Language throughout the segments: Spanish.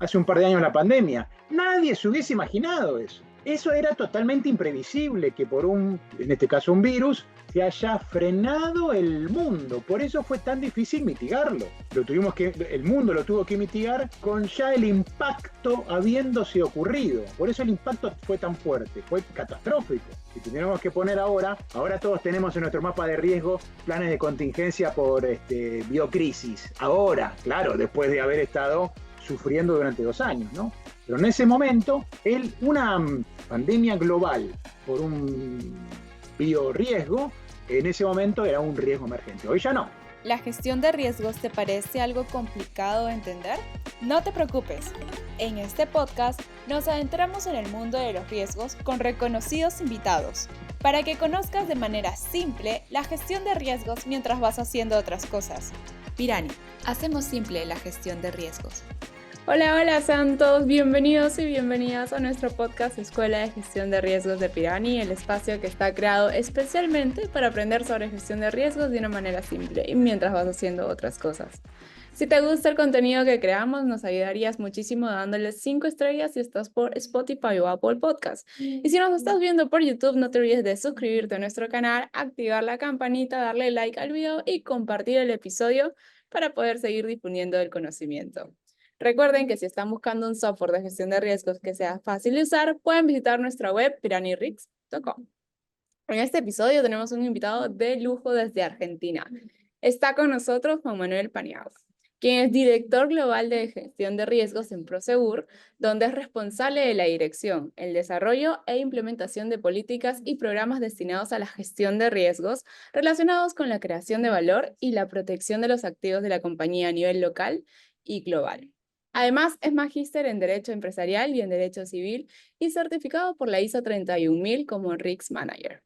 hace un par de años la pandemia. Nadie se hubiese imaginado eso. Eso era totalmente imprevisible, que por en este caso un virus, se haya frenado el mundo. Por eso fue tan difícil mitigarlo. El mundo lo tuvo que mitigar con ya el impacto habiéndose ocurrido. Por eso el impacto fue tan fuerte, fue catastrófico. Si tuviéramos que poner ahora todos tenemos en nuestro mapa de riesgo planes de contingencia por biocrisis. Ahora, claro, después de haber estado sufriendo durante 2 años, ¿no? Pero en ese momento, una pandemia global por un bioriesgo, en ese momento era un riesgo emergente. Hoy ya no. ¿La gestión de riesgos te parece algo complicado de entender? No te preocupes. En este podcast nos adentramos en el mundo de los riesgos con reconocidos invitados, para que conozcas de manera simple la gestión de riesgos mientras vas haciendo otras cosas. Pirani, hacemos simple la gestión de riesgos. Hola Santos, bienvenidos y bienvenidas a nuestro podcast Escuela de Gestión de Riesgos de Pirani, el espacio que está creado especialmente para aprender sobre gestión de riesgos de una manera simple y mientras vas haciendo otras cosas. Si te gusta el contenido que creamos, nos ayudarías muchísimo dándole 5 estrellas si estás por Spotify o Apple Podcast. Y si nos estás viendo por YouTube, no te olvides de suscribirte a nuestro canal, activar la campanita, darle like al video y compartir el episodio para poder seguir difundiendo el conocimiento. Recuerden que si están buscando un software de gestión de riesgos que sea fácil de usar, pueden visitar nuestra web piranirix.com. En este episodio tenemos un invitado de lujo desde Argentina. Está con nosotros Juan Manuel Paniagua, quien es director global de gestión de riesgos en Prosegur, donde es responsable de la dirección, el desarrollo e implementación de políticas y programas destinados a la gestión de riesgos relacionados con la creación de valor y la protección de los activos de la compañía a nivel local y global. Además, es magíster en Derecho Empresarial y en Derecho Civil y certificado por la ISO 31000 como Risk Manager.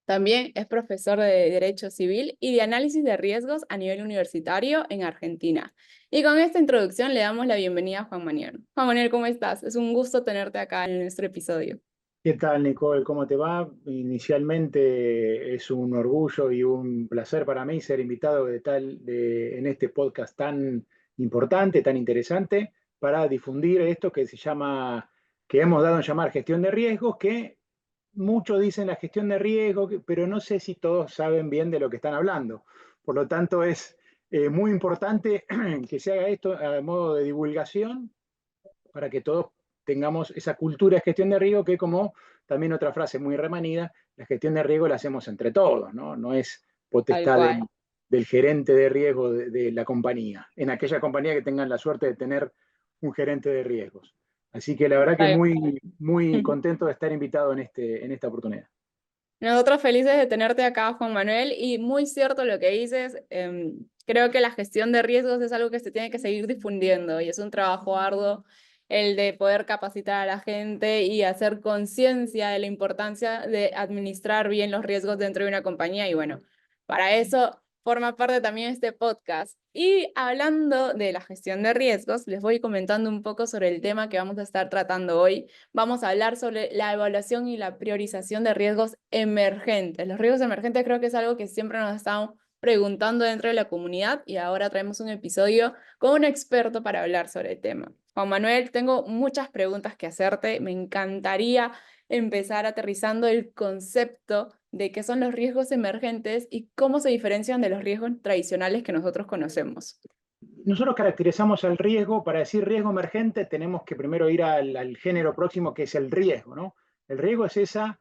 También es profesor de Derecho Civil y de Análisis de Riesgos a nivel universitario en Argentina. Y con esta introducción le damos la bienvenida a Juan Manuel. Juan Manuel, ¿cómo estás? Es un gusto tenerte acá en nuestro episodio. ¿Qué tal, Nicole? ¿Cómo te va? Inicialmente es un orgullo y un placer para mí ser invitado en este podcast tan importante, tan interesante, para difundir esto que hemos dado en llamar gestión de riesgos, que muchos dicen la gestión de riesgos, pero no sé si todos saben bien de lo que están hablando. Por lo tanto, es muy importante que se haga esto a modo de divulgación para que todos tengamos esa cultura de gestión de riesgo que, como también otra frase muy remanida, la gestión de riesgo la hacemos entre todos, ¿no? No es potestad del gerente de riesgo de la compañía, en aquella compañía que tengan la suerte de tener un gerente de riesgos. Así que la verdad que muy contento de estar invitado en esta oportunidad. Nosotros felices de tenerte acá, Juan Manuel, y muy cierto lo que dices. Creo que la gestión de riesgos es algo que se tiene que seguir difundiendo y es un trabajo arduo el de poder capacitar a la gente y hacer conciencia de la importancia de administrar bien los riesgos dentro de una compañía. Y bueno, para eso forma parte también este podcast. Y hablando de la gestión de riesgos, les voy comentando un poco sobre el tema que vamos a estar tratando hoy. Vamos a hablar sobre la evaluación y la priorización de riesgos emergentes. Los riesgos emergentes creo que es algo que siempre nos estamos preguntando dentro de la comunidad y ahora traemos un episodio con un experto para hablar sobre el tema. Juan Manuel, tengo muchas preguntas que hacerte. Me encantaría empezar aterrizando el concepto de qué son los riesgos emergentes y cómo se diferencian de los riesgos tradicionales que nosotros conocemos. Nosotros caracterizamos al riesgo, para decir riesgo emergente tenemos que primero ir al género próximo, que es el riesgo, ¿no? El riesgo es esa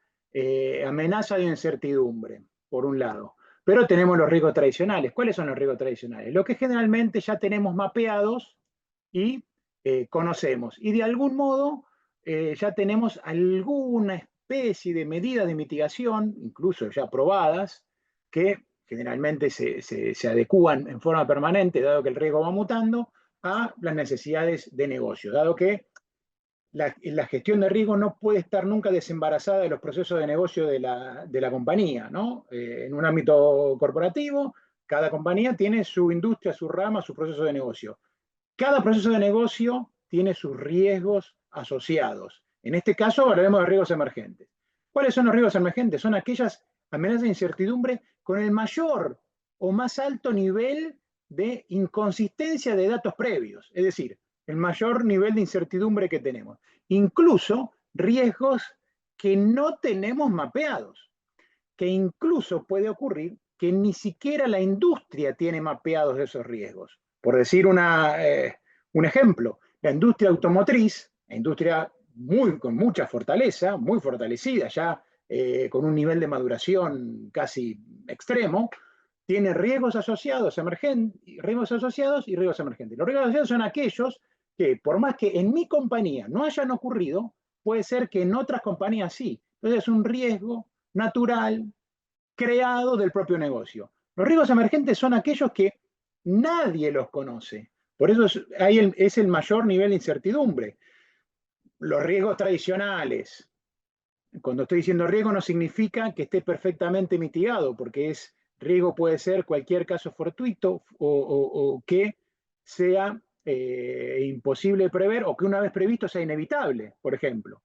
amenaza de incertidumbre, por un lado. Pero tenemos los riesgos tradicionales. ¿Cuáles son los riesgos tradicionales? Lo que generalmente ya tenemos mapeados y conocemos. Y de algún modo ya tenemos alguna especie de medida de mitigación, incluso ya probadas, que generalmente se adecúan en forma permanente, dado que el riesgo va mutando, a las necesidades de negocio, dado que la gestión de riesgo no puede estar nunca desembarazada de los procesos de negocio de la compañía, ¿no? En un ámbito corporativo, cada compañía tiene su industria, su rama, su proceso de negocio. Cada proceso de negocio tiene sus riesgos asociados. En este caso hablaremos de riesgos emergentes. ¿Cuáles son los riesgos emergentes? Son aquellas amenazas de incertidumbre con el mayor o más alto nivel de inconsistencia de datos previos. Es decir, el mayor nivel de incertidumbre que tenemos. Incluso riesgos que no tenemos mapeados, que incluso puede ocurrir que ni siquiera la industria tiene mapeados esos riesgos. Por decir un ejemplo, la industria automotriz, la industria con mucha fortaleza, muy fortalecida ya, con un nivel de maduración casi extremo, tiene riesgos asociados emergentes, riesgos asociados y riesgos emergentes. Los riesgos asociados son aquellos que, por más que en mi compañía no hayan ocurrido, puede ser que en otras compañías sí. Entonces es un riesgo natural creado del propio negocio. Los riesgos emergentes son aquellos que nadie los conoce. Por eso es el mayor nivel de incertidumbre. Los riesgos tradicionales. Cuando estoy diciendo riesgo no significa que esté perfectamente mitigado, porque riesgo puede ser cualquier caso fortuito o que sea imposible de prever o que una vez previsto sea inevitable, por ejemplo.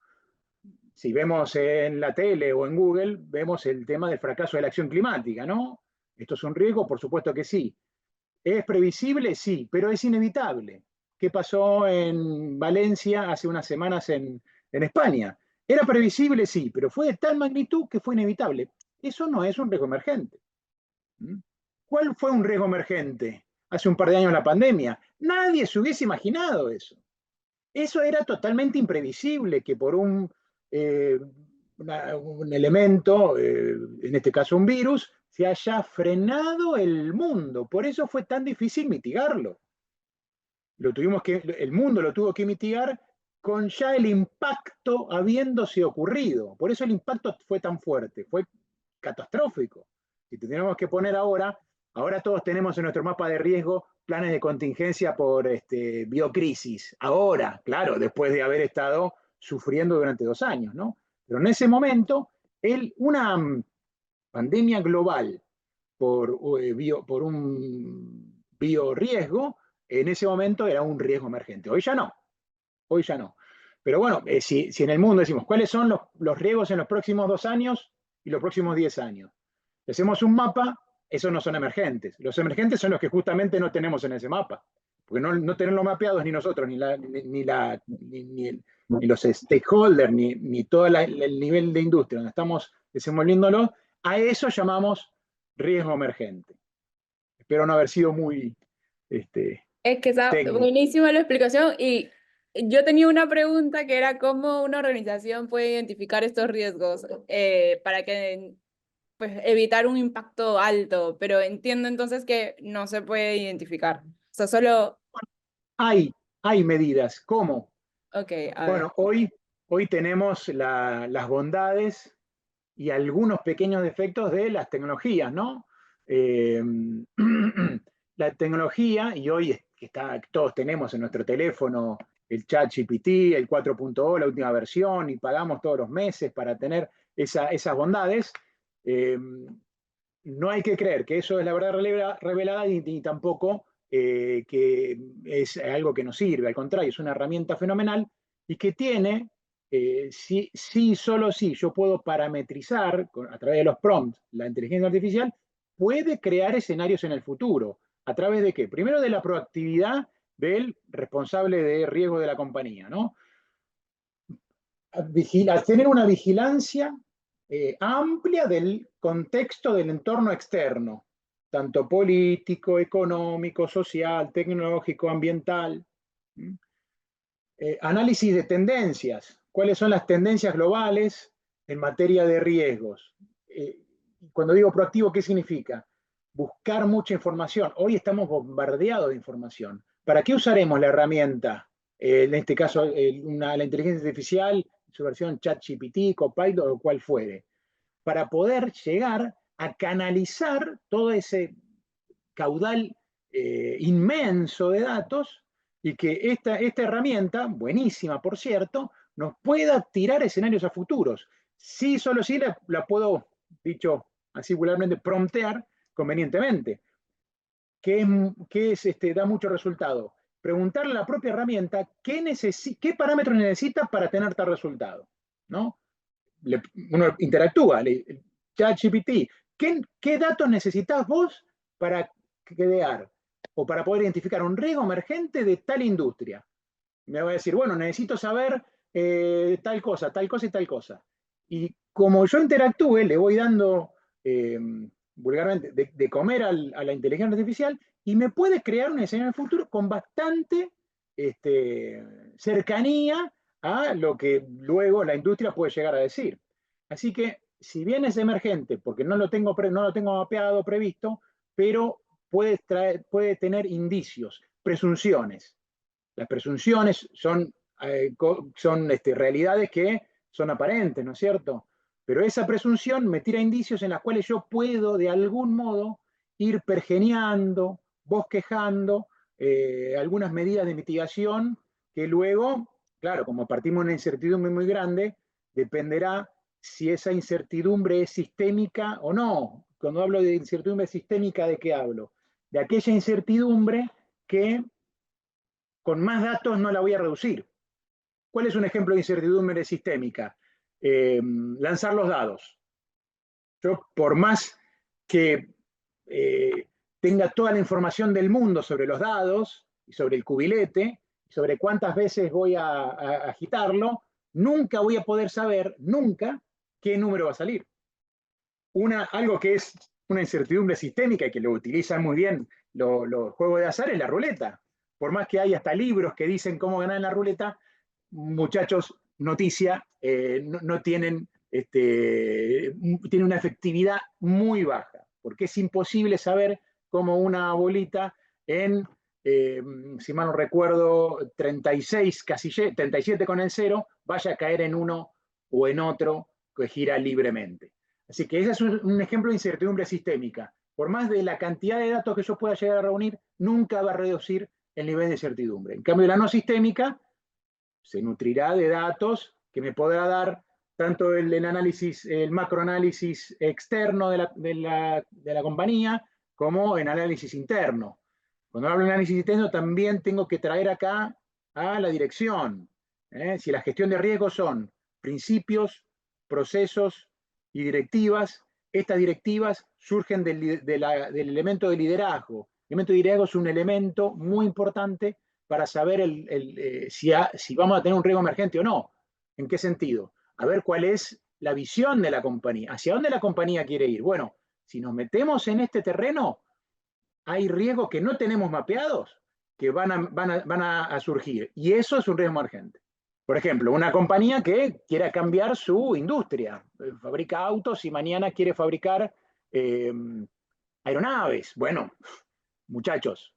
Si vemos en la tele o en Google, vemos el tema del fracaso de la acción climática, ¿no? ¿Esto es un riesgo? Por supuesto que sí. ¿Es previsible? Sí, pero es inevitable. ¿Qué pasó en Valencia hace unas semanas en España? ¿Era previsible? Sí, pero fue de tal magnitud que fue inevitable. Eso no es un riesgo emergente. ¿Cuál fue un riesgo emergente hace un par de años la pandemia? Nadie se hubiese imaginado eso. Eso era totalmente imprevisible, que por un elemento, en este caso un virus, se haya frenado el mundo. Por eso fue tan difícil mitigarlo. El mundo lo tuvo que mitigar con ya el impacto habiéndose ocurrido. Por eso el impacto fue tan fuerte, fue catastrófico. Si tendríamos que poner ahora todos tenemos en nuestro mapa de riesgo planes de contingencia por biocrisis. Ahora, claro, después de haber estado sufriendo durante 2 años, ¿no? Pero en ese momento, una pandemia global por un bioriesgo, en ese momento era un riesgo emergente. Hoy ya no, hoy ya no. Pero bueno, si en el mundo decimos, ¿cuáles son los riesgos en los próximos 2 años y los próximos 10 años? Si hacemos un mapa, esos no son emergentes. Los emergentes son los que justamente no tenemos en ese mapa. Porque no tenerlo mapeados ni nosotros, ni los stakeholders, ni todo el nivel de industria donde estamos desenvolviéndolo, a eso llamamos riesgo emergente. Espero no haber sido muy Es que está técnico. buenísima la explicación y yo tenía una pregunta que era cómo una organización puede identificar estos riesgos para que pues evitar un impacto alto, pero entiendo entonces que no se puede identificar. O sea, solo... Hay medidas. ¿Cómo? Ok, a ver. Bueno, hoy tenemos las bondades y algunos pequeños defectos de las tecnologías, ¿no? La tecnología, y hoy todos tenemos en nuestro teléfono el ChatGPT, el 4.0, la última versión, y pagamos todos los meses para tener esas bondades. No hay que creer que eso es la verdad revelada ni tampoco que es algo que nos sirve. Al contrario, es una herramienta fenomenal y que tiene, solo si yo puedo parametrizar a través de los prompts la inteligencia artificial, puede crear escenarios en el futuro. ¿A través de qué? Primero de la proactividad del responsable de riesgo de la compañía, ¿no? Tener una vigilancia amplia del contexto del entorno externo, tanto político, económico, social, tecnológico, ambiental. Análisis de tendencias. ¿Cuáles son las tendencias globales en materia de riesgos? Cuando digo proactivo, ¿qué significa? Buscar mucha información. Hoy estamos bombardeados de información. ¿Para qué usaremos la herramienta? En este caso, la inteligencia artificial, su versión ChatGPT, Copilot o cual fuere, para poder llegar a canalizar todo ese caudal inmenso de datos y que esta herramienta, buenísima por cierto, nos pueda tirar escenarios a futuros. Sí, solo sí la puedo, dicho así vulgarmente, promptear convenientemente. ¿Qué da mucho resultado? Preguntarle a la propia herramienta qué parámetros necesita para tener tal resultado, ¿no? Uno interactúa, ChatGPT, ¿qué datos necesitas vos para crear o para poder identificar un riesgo emergente de tal industria? me va a decir, bueno, necesito saber tal cosa, tal cosa y tal cosa. Y como yo interactúe, le voy dando vulgarmente de comer a la inteligencia artificial y me puede crear un escenario futuro con bastante cercanía a lo que luego la industria puede llegar a decir. Así que, si bien es emergente, porque no lo tengo mapeado, previsto, pero puede tener indicios, presunciones. Las presunciones son realidades que son aparentes, ¿no es cierto? Pero esa presunción me tira indicios en los cuales yo puedo, de algún modo, ir pergeneando, bosquejando algunas medidas de mitigación que luego, claro, como partimos de una incertidumbre muy grande, dependerá si esa incertidumbre es sistémica o no. Cuando hablo de incertidumbre sistémica, ¿de qué hablo? De aquella incertidumbre que con más datos no la voy a reducir. ¿Cuál es un ejemplo de incertidumbre sistémica? Lanzar los dados. Yo, por más que tenga toda la información del mundo sobre los dados y sobre el cubilete, sobre cuántas veces voy a agitarlo, nunca voy a poder saber, nunca, qué número va a salir. Algo que es una incertidumbre sistémica y que lo utilizan muy bien los juegos de azar es la ruleta. Por más que hay hasta libros que dicen cómo ganar en la ruleta, muchachos, noticia, no tienen, tienen una efectividad muy baja, porque es imposible saber cómo una bolita en, si mal no recuerdo, 36 casilleros, 37 con el 0, vaya a caer en uno o en otro que gira libremente. Así que ese es un ejemplo de incertidumbre sistémica. Por más de la cantidad de datos que yo pueda llegar a reunir, nunca va a reducir el nivel de incertidumbre. En cambio, la no sistémica se nutrirá de datos que me podrá dar tanto el análisis, el macroanálisis externo de la compañía, como el análisis interno. Cuando hablo de análisis interno, también tengo que traer acá a la dirección. Si la gestión de riesgos son principios, procesos y directivas, estas directivas surgen del elemento de liderazgo. El elemento de liderazgo es un elemento muy importante para saber si vamos a tener un riesgo emergente o no. ¿En qué sentido? A ver cuál es la visión de la compañía. ¿Hacia dónde la compañía quiere ir? Bueno, si nos metemos en este terreno, hay riesgos que no tenemos mapeados que van a surgir. Y eso es un riesgo emergente. Por ejemplo, una compañía que quiera cambiar su industria. Fabrica autos y mañana quiere fabricar aeronaves. Bueno, muchachos,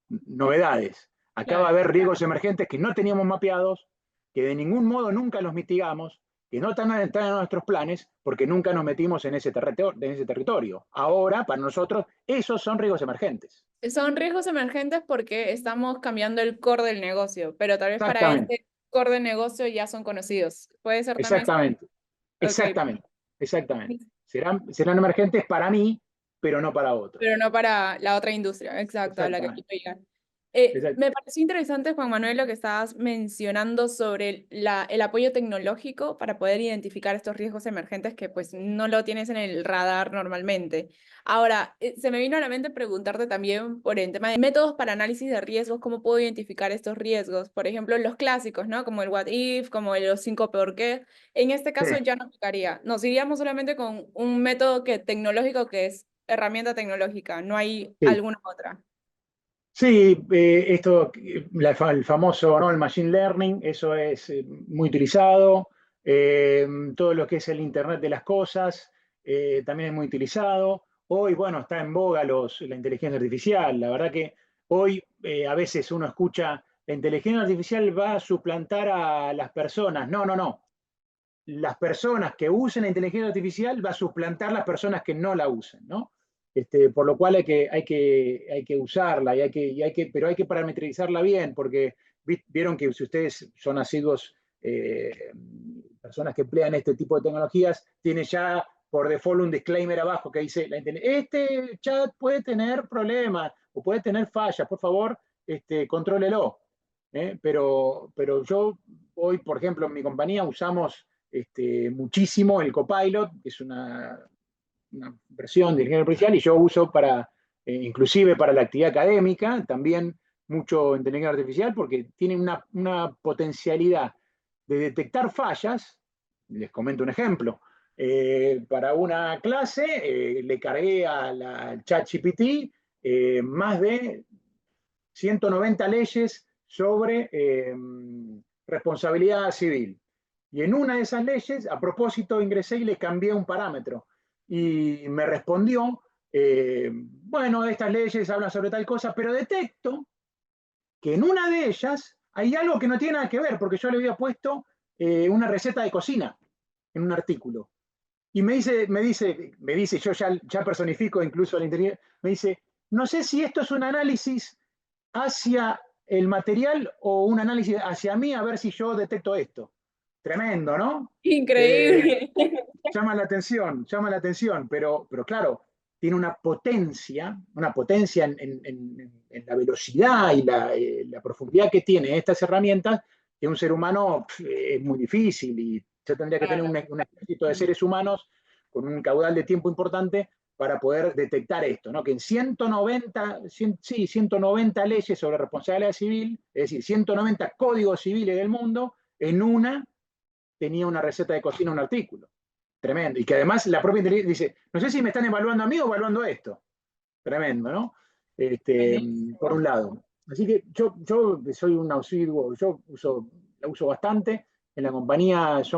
novedades. Acá va a haber riesgos emergentes que no teníamos mapeados, que de ningún modo nunca los mitigamos, que no están en nuestros planes porque nunca nos metimos en ese territorio. Ahora, para nosotros, esos son riesgos emergentes. Son riesgos emergentes porque estamos cambiando el core del negocio, pero tal vez para Exactamente, este core del negocio ya son conocidos. ¿Puede ser también? exactamente, Ok. exactamente, exactamente. Serán emergentes para mí, pero no para otros. Pero no para la otra industria, exacto, a la que Exactamente. quiero llegar. Exact- Me pareció interesante, Juan Manuel, lo que estabas mencionando sobre el apoyo tecnológico para poder identificar estos riesgos emergentes que pues no lo tienes en el radar normalmente. Ahora, se me vino a la mente preguntarte también por el tema de métodos para análisis de riesgos, cómo puedo identificar estos riesgos. Por ejemplo, los clásicos, ¿no? Como el what if, como los 5 por qué. En este caso Sí, ya no aplicaría. Nos iríamos solamente con un método tecnológico que es herramienta tecnológica, no hay sí. alguna otra. Sí, el famoso, ¿no? El machine learning, eso es muy utilizado. Todo lo que es el Internet de las cosas también es muy utilizado. Hoy, bueno, está en boga la inteligencia artificial. La verdad que hoy a veces uno escucha, la inteligencia artificial va a suplantar a las personas. No, no, no. Las personas que usen la inteligencia artificial va a suplantar las personas que no la usen, ¿no? Por lo cual hay que usarla, pero hay que parametrizarla bien, porque vieron que si ustedes son asiduos personas que emplean este tipo de tecnologías, tiene ya por default un disclaimer abajo que dice, este chat puede tener problemas o puede tener fallas, por favor, contrólelo. Pero yo hoy, por ejemplo, en mi compañía usamos muchísimo el Copilot, que es una versión de inteligencia artificial, y yo uso inclusive para la actividad académica, también mucho inteligencia artificial porque tiene una potencialidad de detectar fallas. Les comento un ejemplo. Para una clase le cargué al ChatGPT más de 190 leyes sobre responsabilidad civil. Y en una de esas leyes, a propósito, ingresé y le cambié un parámetro. Y me respondió, bueno, estas leyes hablan sobre tal cosa, pero detecto que en una de ellas hay algo que no tiene nada que ver, porque yo le había puesto una receta de cocina en un artículo. Y me dice, yo ya personifico incluso al interior, me dice, no sé si esto es un análisis hacia el material o un análisis hacia mí a ver si yo detecto esto. Tremendo, ¿no? Increíble. Llama la atención, pero claro, tiene una potencia en la velocidad y la profundidad que tiene estas herramientas que un ser humano es muy difícil y yo tendría que tener Claro. un ejército de seres humanos con un caudal de tiempo importante para poder detectar esto, ¿no? Que en 190 leyes sobre responsabilidad civil, es decir, 190 códigos civiles del mundo, en una tenía una receta de cocina, un artículo. Tremendo. Y que además la propia inteligencia dice, no sé si me están evaluando a mí o evaluando esto. Tremendo, ¿no? Por un lado. Así que yo soy un asiduo, la uso bastante. En la compañía es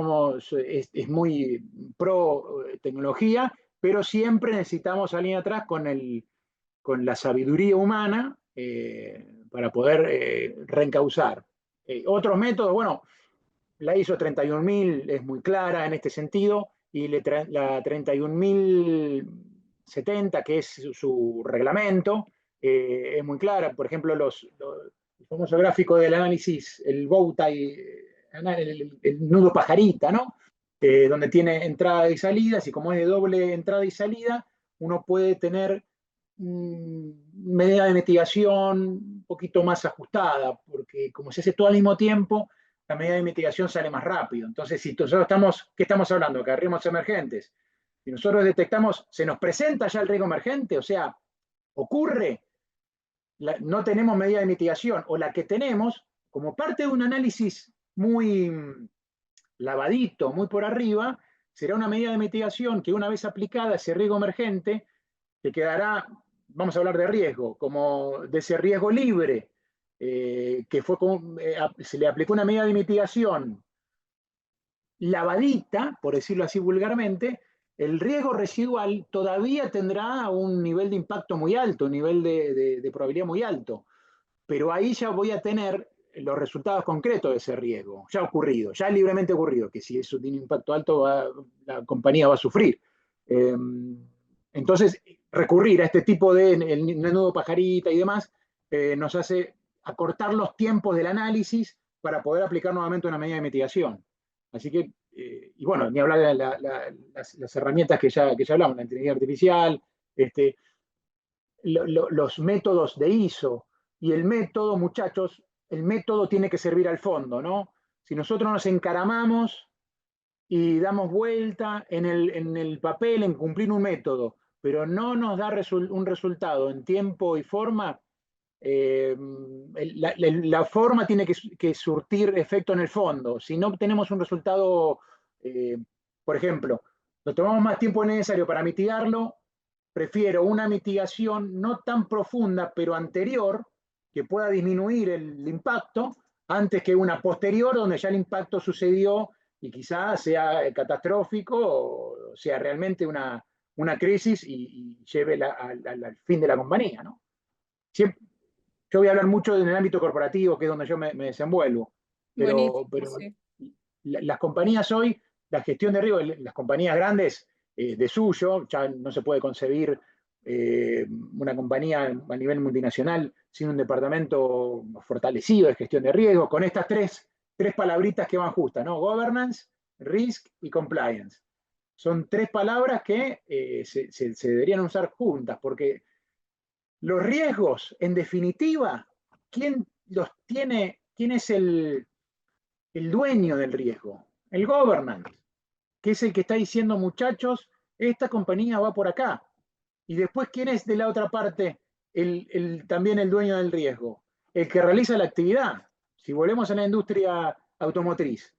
muy pro tecnología, pero siempre necesitamos alguien atrás con la sabiduría humana para poder reencauzar. Otros métodos, bueno, la ISO 31000 es muy clara en este sentido y la 31070, que es su reglamento, es muy clara. Por ejemplo, el famoso gráfico del análisis, el bowtie, el nudo pajarita, ¿no? Donde tiene entrada y salidas, y como es de doble entrada y salida, uno puede tener medida de mitigación un poquito más ajustada, porque como se hace todo al mismo tiempo, la medida de mitigación sale más rápido. Entonces, si nosotros ¿qué estamos hablando? Que riesgos emergentes. Si nosotros detectamos, se nos presenta ya el riesgo emergente, o sea, ocurre, no tenemos medida de mitigación, o la que tenemos, como parte de un análisis muy lavadito, muy por arriba, será una medida de mitigación que una vez aplicada ese riesgo emergente, te quedará, vamos a hablar de riesgo, como de ese riesgo libre, que se le aplicó una medida de mitigación lavadita, por decirlo así vulgarmente, el riesgo residual todavía tendrá un nivel de impacto muy alto, un nivel de probabilidad muy alto, pero ahí ya voy a tener los resultados concretos de ese riesgo, ya ocurrido, ya libremente ocurrido, que si eso tiene impacto alto, la compañía va a sufrir. Entonces, recurrir a este tipo de el nudo pajarita y demás nos hace acortar los tiempos del análisis para poder aplicar nuevamente una medida de mitigación. Así que, y bueno, ni hablar de las herramientas que ya hablamos, la inteligencia artificial, los métodos de ISO. Y el método, muchachos, el método tiene que servir al fondo, ¿no? Si nosotros nos encaramamos y damos vuelta en el papel, en cumplir un método, pero no nos da un resultado en tiempo y forma, la forma tiene que surtir efecto en el fondo. Si no obtenemos un resultado, eh, por ejemplo, nos tomamos más tiempo necesario para mitigarlo, prefiero una mitigación no tan profunda, pero anterior, que pueda disminuir el impacto, antes que una posterior, donde ya el impacto sucedió y quizás sea catastrófico o sea realmente una crisis y lleve al fin de la compañía, ¿no? Siempre, yo voy a hablar mucho en el ámbito corporativo, que es donde yo me desenvuelvo, pero Buenísimo, sí. las compañías hoy, la gestión de riesgo, las compañías grandes de suyo, ya no se puede concebir una compañía a nivel multinacional sin un departamento fortalecido de gestión de riesgo, con estas tres palabritas que van justas, ¿no? Governance, risk y compliance. Son tres palabras que se deberían usar juntas, porque los riesgos, en definitiva, ¿quién los tiene? ¿Quién es el dueño del riesgo? El governance, que es el que está diciendo, muchachos, esta compañía va por acá. Y después, ¿quién es de la otra parte también el dueño del riesgo? el que realiza la actividad. Si volvemos a la industria automotriz,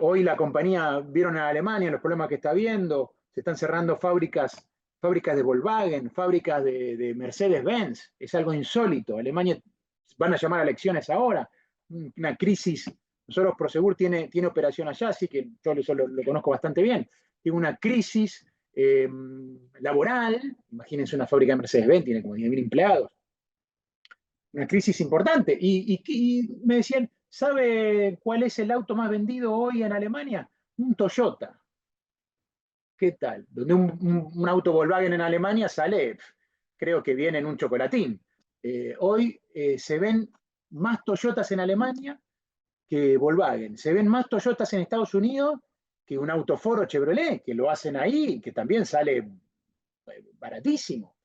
hoy la compañía, vieron en Alemania los problemas que está habiendo, se están cerrando fábricas de Volkswagen, fábricas de Mercedes-Benz, es algo insólito. Alemania van a llamar a elecciones ahora, una crisis. Nosotros Prosegur tiene operación allá, así que yo eso lo conozco bastante bien. Tiene una crisis laboral, imagínense una fábrica de Mercedes-Benz, tiene como 10.000 empleados, una crisis importante. Y me decían, ¿sabe cuál es el auto más vendido hoy en Alemania? Un Toyota. ¿Qué tal? Donde un auto Volkswagen en Alemania sale, creo que viene en un chocolatín. Hoy se ven más Toyotas en Alemania que Volkswagen. Se ven más Toyotas en Estados Unidos que un auto Ford o Chevrolet, que lo hacen ahí, que también sale baratísimo.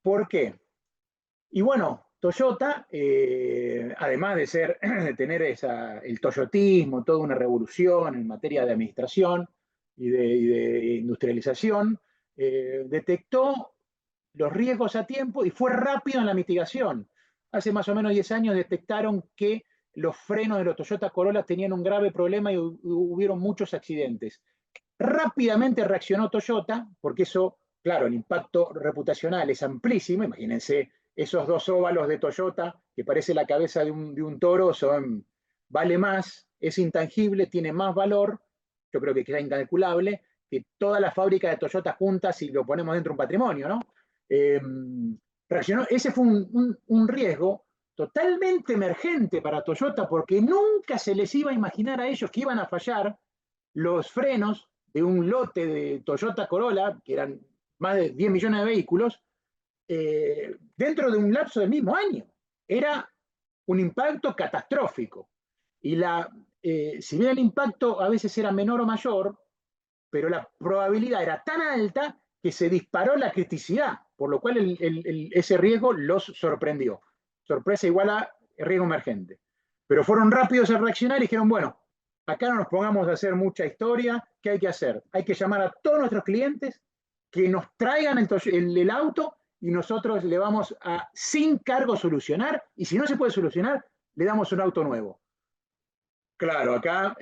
¿Por qué? Y bueno, Toyota, además de tener el toyotismo, toda una revolución en materia de administración y de industrialización, detectó los riesgos a tiempo y fue rápido en la mitigación. Hace más o menos 10 años detectaron que los frenos de los Toyota Corolla tenían un grave problema y hubieron muchos accidentes. Rápidamente reaccionó Toyota, porque eso, claro, el impacto reputacional es amplísimo. Imagínense esos dos óvalos de Toyota, que parece la cabeza de un toro, vale más, es intangible, tiene más valor, yo creo que queda incalculable, que toda la fábrica de Toyota juntas si lo ponemos dentro de un patrimonio, ¿no? Reaccionó, ese fue un riesgo totalmente emergente para Toyota, porque nunca se les iba a imaginar a ellos que iban a fallar los frenos de un lote de Toyota Corolla, que eran más de 10 millones de vehículos, dentro de un lapso del mismo año. Era un impacto catastrófico. Y si bien el impacto a veces era menor o mayor, pero la probabilidad era tan alta que se disparó la criticidad, por lo cual ese riesgo los sorprendió. Sorpresa igual a riesgo emergente. Pero fueron rápidos en reaccionar y dijeron, bueno, acá no nos pongamos a hacer mucha historia, ¿qué hay que hacer? Hay que llamar a todos nuestros clientes que nos traigan el auto y nosotros le vamos a, sin cargo, solucionar, y si no se puede solucionar, le damos un auto nuevo. Claro, acá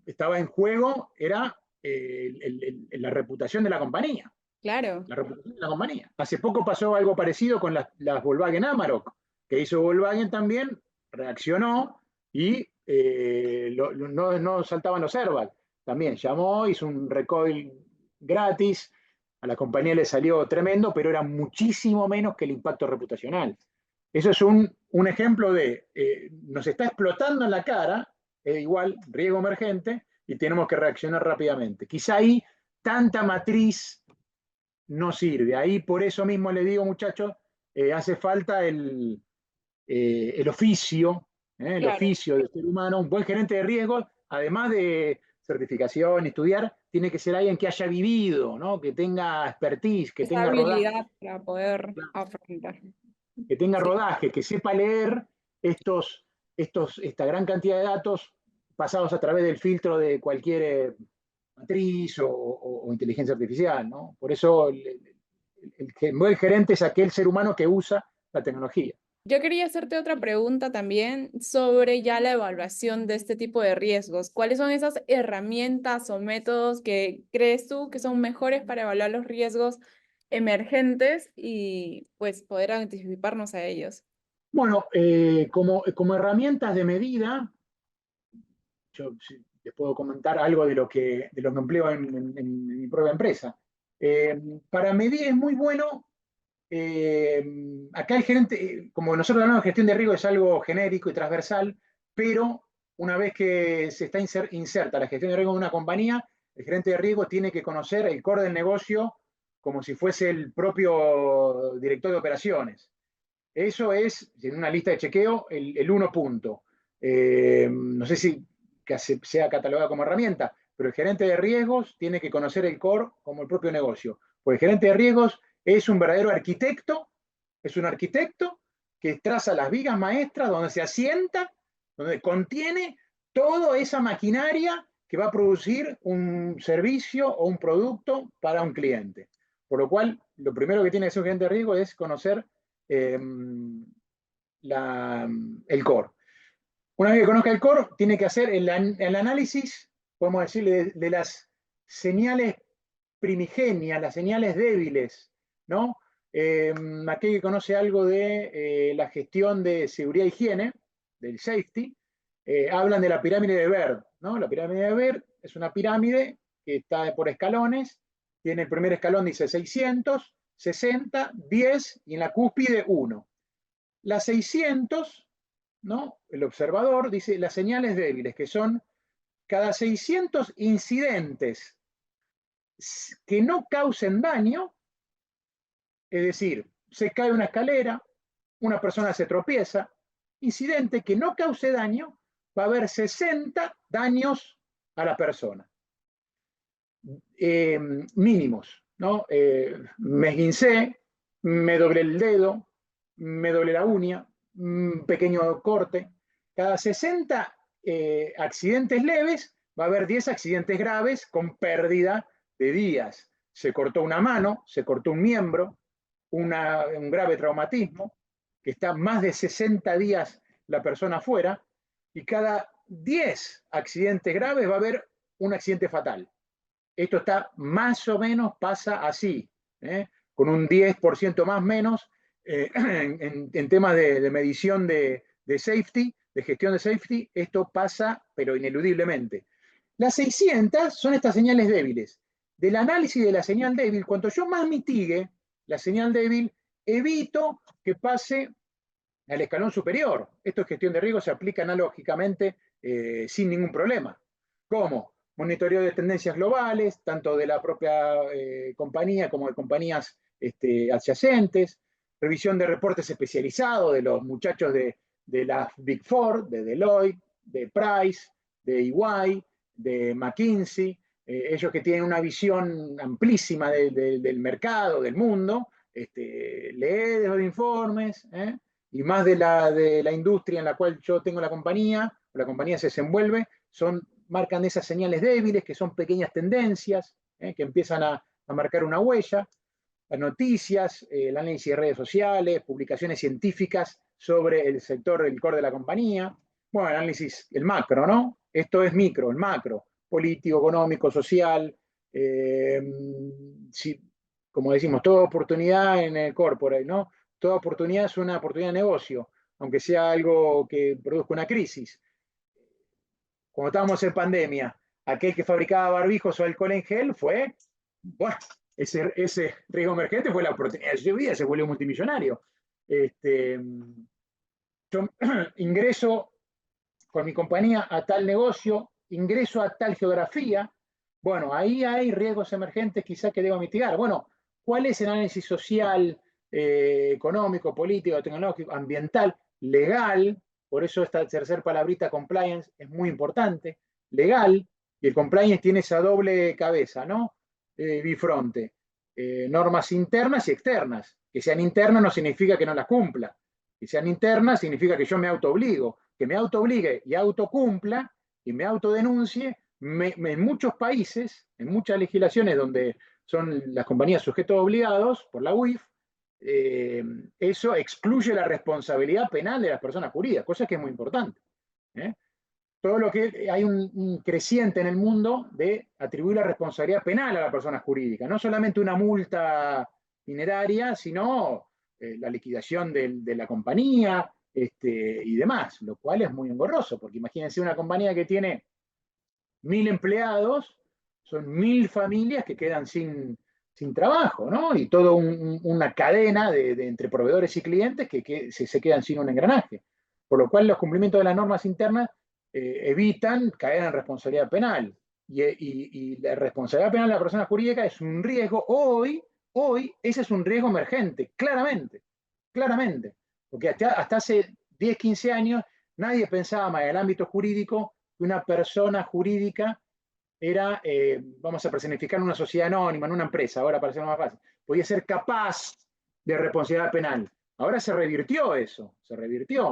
estaba en juego, era la reputación de la compañía. Claro. La reputación de la compañía. Hace poco pasó algo parecido con las Volkswagen Amarok, que hizo Volkswagen también, reaccionó y no saltaban los airbags. También llamó, hizo un recoil gratis, a la compañía le salió tremendo, pero era muchísimo menos que el impacto reputacional. Eso es un ejemplo de, nos está explotando en la cara, igual, riesgo emergente, y tenemos que reaccionar rápidamente. Quizá ahí tanta matriz no sirve. Ahí por eso mismo le digo, muchachos, hace falta el oficio, el Claro. oficio del ser humano. Un buen gerente de riesgos, además de certificación, estudiar, tiene que ser alguien que haya vivido, ¿no? Que tenga expertise, que Esa tenga rodaje, habilidad para poder afrontar. Sí. que sepa leer esta gran cantidad de datos pasados a través del filtro de cualquier matriz o inteligencia artificial, ¿no? Por eso el buen gerente es aquel ser humano que usa la tecnología. Yo quería hacerte otra pregunta también sobre ya la evaluación de este tipo de riesgos. ¿Cuáles son esas herramientas o métodos que crees tú que son mejores para evaluar los riesgos emergentes y pues poder anticiparnos a ellos? Bueno, como herramientas de medida, yo les puedo comentar algo de lo que empleo en mi propia empresa. Para medir es muy bueno. Acá el gerente, como nosotros hablamos de gestión de riesgo, es algo genérico y transversal, pero una vez que se está inserta la gestión de riesgo en una compañía, el gerente de riesgo tiene que conocer el core del negocio como si fuese el propio director de operaciones. Eso es, en una lista de chequeo, el 1 punto. No sé si sea catalogado como herramienta, pero el gerente de riesgos tiene que conocer el core como el propio negocio. Porque el gerente de riesgos es un verdadero arquitecto, es un arquitecto que traza las vigas maestras donde se asienta, donde contiene toda esa maquinaria que va a producir un servicio o un producto para un cliente. Por lo cual, lo primero que tiene que hacer un gerente de riesgo es conocer el core. Una vez que conozca el core, tiene que hacer el análisis, podemos decirle, de las señales primigenias, las señales débiles, ¿no? Aquel que conoce algo de la gestión de seguridad e higiene, del safety, hablan de la pirámide de Baird, ¿no? La pirámide de Baird es una pirámide que está por escalones, tiene el primer escalón, dice 600, 60, 10 y en la cúspide 1. Las 600, ¿no? El observador dice las señales débiles, que son cada 600 incidentes que no causen daño, es decir, se cae una escalera, una persona se tropieza, incidente que no cause daño, va a haber 60 daños a la persona. Mínimos, ¿no? Me esguincé, me doblé el dedo, me doblé la uña, un pequeño corte. Cada 60 accidentes leves va a haber 10 accidentes graves con pérdida de días. Se cortó una mano, se cortó un miembro, un grave traumatismo, que está más de 60 días la persona fuera, y cada 10 accidentes graves va a haber un accidente fatal. Esto está más o menos, pasa así, con un 10% más o menos en temas de medición de safety, de gestión de safety, esto pasa, pero ineludiblemente. Las 600 son estas señales débiles. Del análisis de la señal débil, cuanto yo más mitigue la señal débil, evito que pase al escalón superior. Esto es gestión de riesgo, se aplica analógicamente sin ningún problema. ¿Cómo? Monitoreo de tendencias globales, tanto de la propia compañía como de compañías adyacentes, revisión de reportes especializados de los muchachos de las Big Four, de Deloitte, de Price, de EY, de McKinsey, ellos que tienen una visión amplísima del mercado, del mundo, lee esos informes, y más de la industria en la cual yo tengo la compañía se desenvuelve, marcan esas señales débiles, que son pequeñas tendencias, que empiezan a marcar una huella, las noticias, el análisis de redes sociales, publicaciones científicas sobre el sector, el core de la compañía, bueno, el análisis, el macro, ¿no? Esto es micro, el macro, político, económico, social, como decimos, toda oportunidad en el corporate, ¿no? Toda oportunidad es una oportunidad de negocio, aunque sea algo que produzca una crisis. Cuando estábamos en pandemia, aquel que fabricaba barbijos o alcohol en gel fue, bueno, ese riesgo emergente fue la oportunidad de su vida, se volvió multimillonario. Yo ingreso con mi compañía a tal negocio, ingreso a tal geografía, bueno, ahí hay riesgos emergentes quizá que debo mitigar. Bueno, ¿cuál es el análisis social, económico, político, tecnológico, ambiental, legal? Por eso esta tercera palabrita, compliance, es muy importante. Legal, y el compliance tiene esa doble cabeza, ¿no? Bifronte. Normas internas y externas. Que sean internas no significa que no las cumpla. Que sean internas significa que yo me autoobligo. Que me autoobligue y autocumpla y me autodenuncie. En muchos países, en muchas legislaciones donde son las compañías sujetos obligados por la UIF, eso excluye la responsabilidad penal de las personas jurídicas, cosa que es muy importante. Todo lo que hay un creciente en el mundo de atribuir la responsabilidad penal a la persona jurídica, no solamente una multa dineraria, sino la liquidación de la compañía y demás, lo cual es muy engorroso, porque imagínense una compañía que tiene 1000 empleados, son 1000 familias que quedan sin trabajo, ¿no? Y toda una cadena entre proveedores y clientes que se quedan sin un engranaje. Por lo cual los cumplimientos de las normas internas evitan caer en responsabilidad penal. Y la responsabilidad penal de la persona jurídica es un riesgo. Hoy ese es un riesgo emergente, claramente. Porque hasta hace 10, 15 años nadie pensaba más en el ámbito jurídico que una persona jurídica era, vamos a personificar en una sociedad anónima, en una empresa, ahora para ser más fácil, podía ser capaz de responsabilidad penal. Ahora se revirtió eso,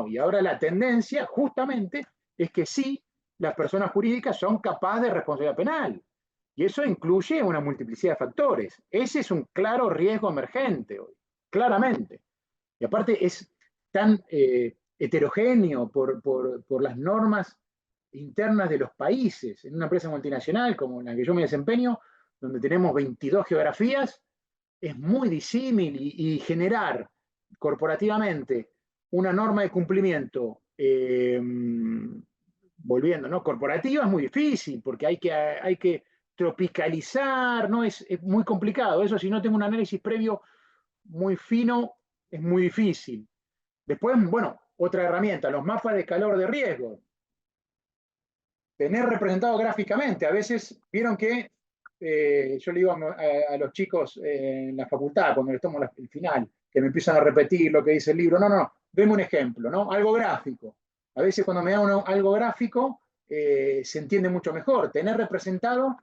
y ahora la tendencia justamente es que sí, las personas jurídicas son capaces de responsabilidad penal. Y eso incluye una multiplicidad de factores. Ese es un claro riesgo emergente hoy, claramente. Y aparte es tan heterogéneo por las normas internas de los países. En una empresa multinacional como la que yo me desempeño, donde tenemos 22 geografías, es muy disímil y generar corporativamente una norma de cumplimiento, volviendo, ¿no? Corporativa es muy difícil porque hay que tropicalizar, ¿no? Es muy complicado. Eso si no tengo un análisis previo muy fino, es muy difícil. Después, bueno, otra herramienta, los mapas de calor de riesgo. Tener representado gráficamente. A veces vieron que yo le digo a los chicos en la facultad, cuando les tomo el final, que me empiezan a repetir lo que dice el libro. No, no, no, deme un ejemplo, ¿no? Algo gráfico. A veces cuando me dan algo gráfico, se entiende mucho mejor. Tener representado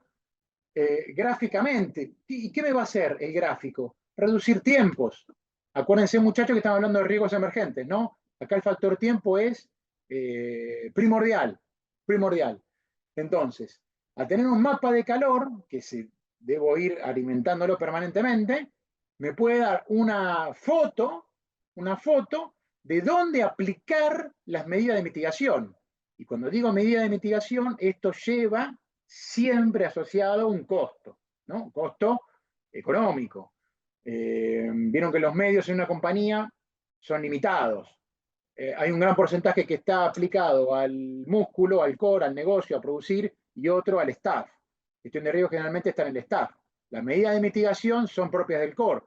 gráficamente. ¿Y qué me va a hacer el gráfico? Reducir tiempos. Acuérdense, muchachos, que estamos hablando de riesgos emergentes, ¿no? Acá el factor tiempo es primordial, primordial. Entonces, al tener un mapa de calor, que debo ir alimentándolo permanentemente, me puede dar una foto de dónde aplicar las medidas de mitigación. Y cuando digo medida de mitigación, esto lleva siempre asociado un costo, ¿no? Un costo económico. Vieron que los medios en una compañía son limitados. Hay un gran porcentaje que está aplicado al músculo, al core, al negocio, a producir, y otro al staff. Gestión de riesgo generalmente está en el staff. Las medidas de mitigación son propias del core,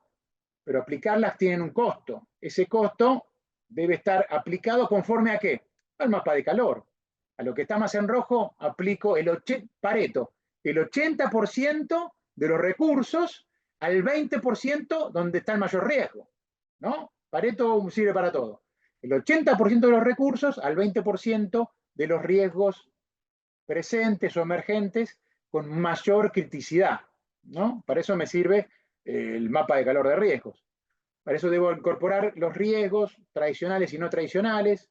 pero aplicarlas tienen un costo. Ese costo debe estar aplicado conforme a qué? Al mapa de calor. A lo que está más en rojo, aplico Pareto, el 80% de los recursos al 20% donde está el mayor riesgo, ¿no? Pareto sirve para todo. El 80% de los recursos al 20% de los riesgos presentes o emergentes con mayor criticidad, ¿no? Para eso me sirve el mapa de calor de riesgos. Para eso debo incorporar los riesgos tradicionales y no tradicionales,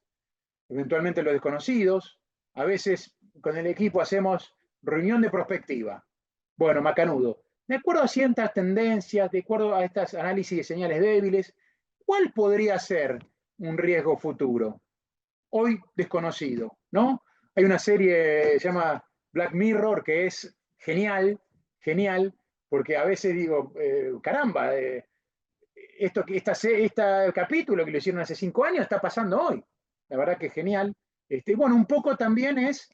eventualmente los desconocidos. A veces con el equipo hacemos reunión de prospectiva. Bueno, macanudo. De acuerdo a ciertas tendencias, de acuerdo a estas análisis de señales débiles, ¿cuál podría ser un riesgo futuro? Hoy desconocido, ¿no? Hay una serie que se llama Black Mirror que es genial, genial, porque a veces digo, caramba, este capítulo que lo hicieron hace 5 años está pasando hoy. La verdad que es genial. Bueno, un poco también es,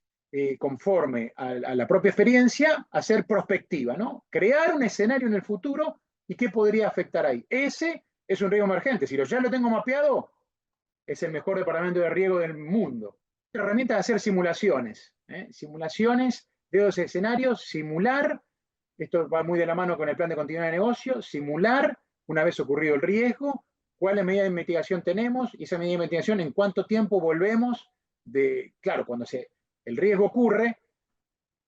conforme a la propia experiencia, hacer prospectiva, ¿no? Crear un escenario en el futuro y qué podría afectar ahí. Ese es un riesgo emergente. Si ya lo tengo mapeado, es el mejor departamento de riesgo del mundo. Otra herramienta es hacer simulaciones. Simulaciones de los escenarios, simular, esto va muy de la mano con el plan de continuidad de negocio, simular una vez ocurrido el riesgo, cuáles medidas de mitigación tenemos y esa medida de mitigación en cuánto tiempo volvemos claro, cuando el riesgo ocurre,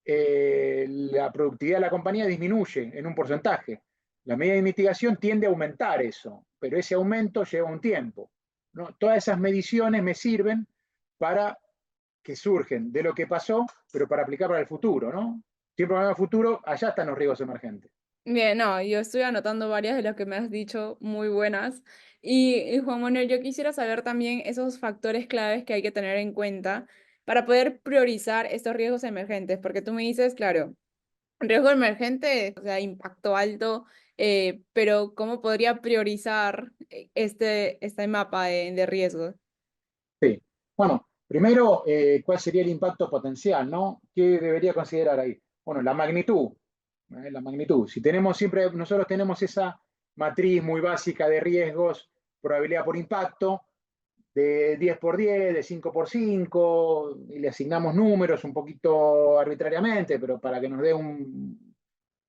la productividad de la compañía disminuye en un porcentaje. La medida de mitigación tiende a aumentar eso, pero ese aumento lleva un tiempo, ¿no? Todas esas mediciones me sirven para que surgen de lo que pasó, pero para aplicar para el futuro, ¿no? Siempre para el futuro, allá están los riesgos emergentes. Bien, no, yo estoy anotando varias de las que me has dicho, muy buenas. Y Juan Manuel, yo quisiera saber también esos factores claves que hay que tener en cuenta para poder priorizar estos riesgos emergentes, porque tú me dices, claro, riesgo emergente, o sea, impacto alto, pero ¿cómo podría priorizar este mapa de riesgos? Sí. Bueno, primero, ¿cuál sería el impacto potencial, no? ¿Qué debería considerar ahí? Bueno, la magnitud. La magnitud. Si nosotros tenemos esa matriz muy básica de riesgos, probabilidad por impacto, de 10 por 10, de 5 por 5, y le asignamos números un poquito arbitrariamente, pero para que nos dé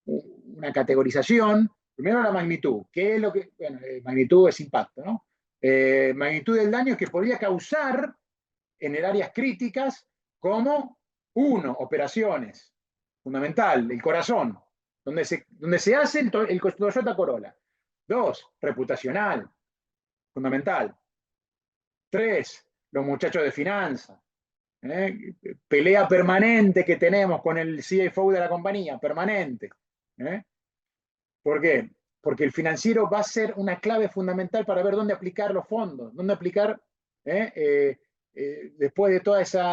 una categorización. Primero la magnitud. ¿Qué es lo que? Bueno, magnitud es impacto, ¿no? Magnitud del daño que podría causar en áreas críticas como, uno, operaciones, fundamental, el corazón, donde se hace el Toyota Corolla. 2, reputacional, fundamental. 3, los muchachos de finanzas. Pelea permanente que tenemos con el CFO de la compañía, permanente. ¿Por qué? Porque el financiero va a ser una clave fundamental para ver dónde aplicar los fondos, dónde aplicar Después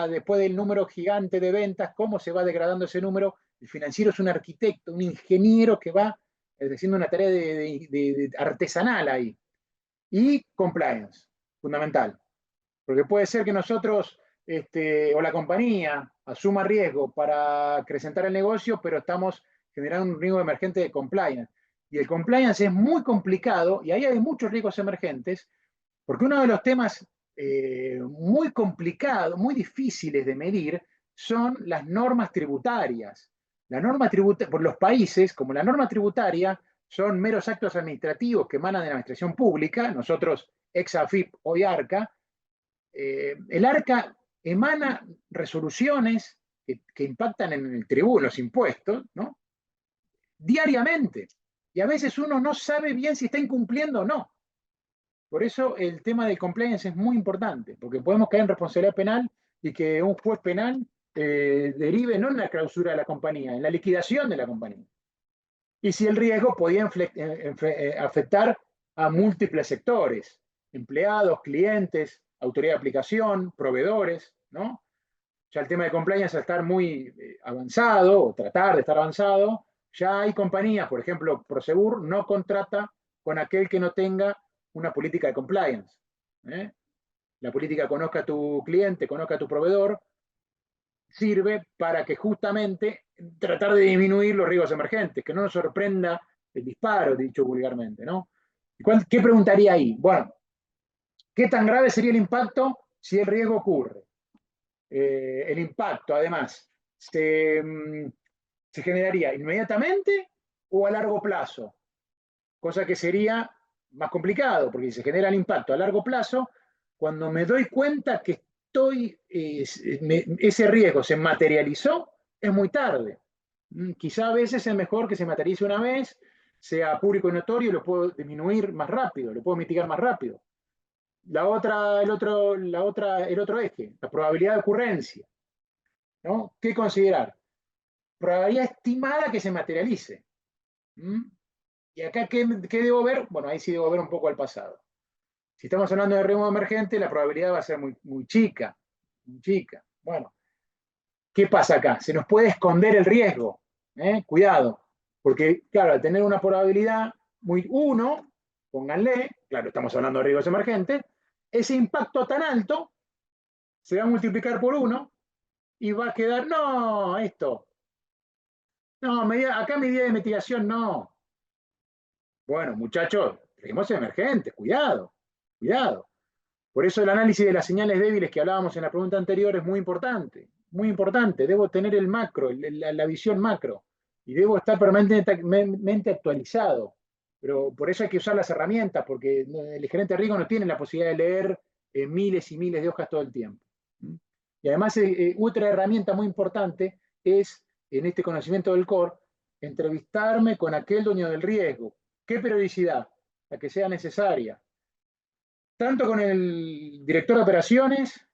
después del número gigante de ventas, cómo se va degradando ese número. El financiero es un arquitecto, un ingeniero que va haciendo una tarea de artesanal ahí. Y compliance, fundamental. Porque puede ser que nosotros o la compañía asuma riesgo para acrecentar el negocio, pero estamos generando un riesgo emergente de compliance. Y el compliance es muy complicado y ahí hay muchos riesgos emergentes, porque uno de los temas muy complicados, muy difíciles de medir, son las normas tributarias. La norma tributaria, por los países, como la norma tributaria son meros actos administrativos que emanan de la administración pública, nosotros, ex AFIP, hoy ARCA, el ARCA emana resoluciones que impactan en el tributo, en los impuestos, ¿no? Diariamente. Y a veces uno no sabe bien si está incumpliendo o no. Por eso el tema del compliance es muy importante, porque podemos caer en responsabilidad penal y que un juez penal derive no en la clausura de la compañía, en la liquidación de la compañía. Y si el riesgo podía afectar a múltiples sectores, empleados, clientes, autoridad de aplicación, proveedores, ¿no? Ya el tema de compliance al estar muy avanzado, o tratar de estar avanzado, ya hay compañías, por ejemplo, Prosegur no contrata con aquel que no tenga una política de compliance. La política conozca a tu cliente, conozca a tu proveedor, sirve para que justamente tratar de disminuir los riesgos emergentes, que no nos sorprenda el disparo, dicho vulgarmente, ¿no? ¿Qué preguntaría ahí? Bueno, ¿qué tan grave sería el impacto si el riesgo ocurre? El impacto, además, se generaría inmediatamente o a largo plazo, cosa que sería más complicado, porque si se genera el impacto a largo plazo, cuando me doy cuenta que ese riesgo se materializó, es muy tarde. Quizá a veces es mejor que se materialice una vez, sea público y notorio, y lo puedo disminuir más rápido, lo puedo mitigar más rápido. El otro eje, la probabilidad de ocurrencia, ¿no? ¿Qué considerar? Probabilidad estimada que se materialice. Y acá, ¿qué debo ver? Bueno, ahí sí debo ver un poco al pasado. Si estamos hablando de riesgo emergente, la probabilidad va a ser muy, muy chica. Muy chica. Bueno, ¿qué pasa acá? Se nos puede esconder el riesgo. Cuidado. Porque, claro, al tener una probabilidad muy 1, pónganle, claro, estamos hablando de riesgos emergentes, ese impacto tan alto se va a multiplicar por 1 y va a quedar, no, esto. No, acá medida de mitigación no. Bueno, muchachos, riesgos emergentes, cuidado, cuidado. Por eso el análisis de las señales débiles que hablábamos en la pregunta anterior es muy importante, muy importante. Debo tener el macro, la visión macro, y debo estar permanentemente actualizado. Pero por eso hay que usar las herramientas, porque el gerente de riesgo no tiene la posibilidad de leer miles y miles de hojas todo el tiempo. Y además, otra herramienta muy importante es, en este conocimiento del core, entrevistarme con aquel dueño del riesgo. ¿Qué periodicidad? La que sea necesaria. Tanto con el director de operaciones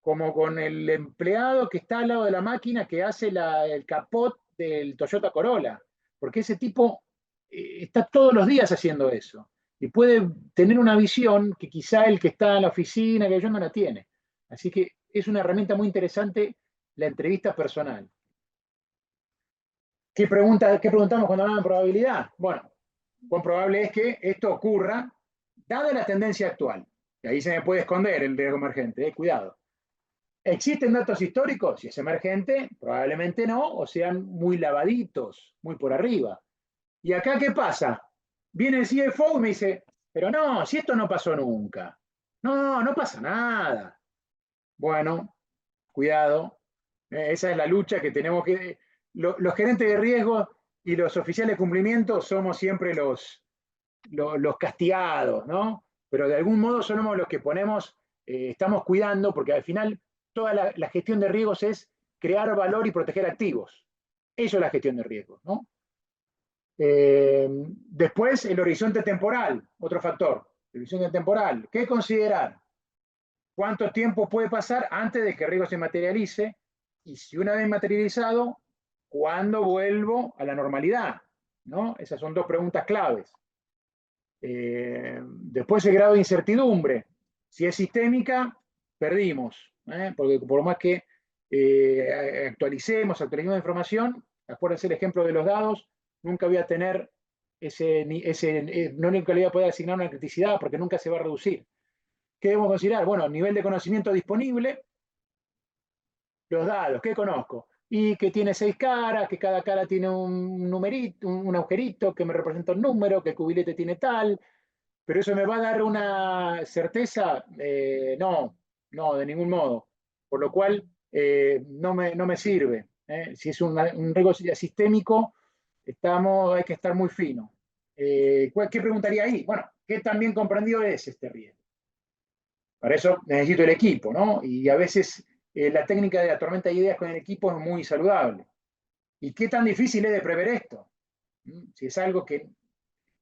como con el empleado que está al lado de la máquina que hace el capot del Toyota Corolla. Porque ese tipo está todos los días haciendo eso. Y puede tener una visión que quizá el que está en la oficina, que yo no la tiene. Así que es una herramienta muy interesante la entrevista personal. ¿Qué preguntamos cuando hablamos de probabilidad? Bueno, cuán probable es que esto ocurra dada la tendencia actual. Y ahí se me puede esconder el riesgo emergente, cuidado. ¿Existen datos históricos? Si es emergente, probablemente no, o sean muy lavaditos, muy por arriba. ¿Y acá qué pasa? Viene el CFO y me dice, pero no, si esto no pasó nunca. No, no pasa nada. Bueno, cuidado. Esa es la lucha que tenemos que... Los gerentes de riesgo y los oficiales de cumplimiento somos siempre los castigados, ¿no? Pero de algún modo somos los que estamos cuidando, porque al final toda la gestión de riesgos es crear valor y proteger activos. Eso es la gestión de riesgos, ¿no? Después, el horizonte temporal, otro factor. El horizonte temporal. ¿Qué considerar? ¿Cuánto tiempo puede pasar antes de que el riesgo se materialice? Y si una vez materializado, ¿cuándo vuelvo a la normalidad? ¿No? Esas son dos preguntas claves. Después el grado de incertidumbre. Si es sistémica, perdimos, porque por más que actualicemos la información, acuérdense el ejemplo de los dados, nunca voy a tener nunca le voy a poder asignar una criticidad porque nunca se va a reducir. ¿Qué debemos considerar? Bueno, nivel de conocimiento disponible, los dados, ¿qué conozco? Y que tiene 6 caras, que cada cara tiene un numerito, un agujerito que me representa un número, que el cubilete tiene tal, pero eso me va a dar una certeza, no, de ningún modo. Por lo cual, no me sirve. Si es un riesgo sistémico, hay que estar muy fino. ¿Qué preguntaría ahí? Bueno, ¿qué tan bien comprendido es este riesgo? Para eso necesito el equipo, ¿no? Y a veces la técnica de la tormenta de ideas con el equipo es muy saludable. ¿Y qué tan difícil es de prever esto? Si es algo que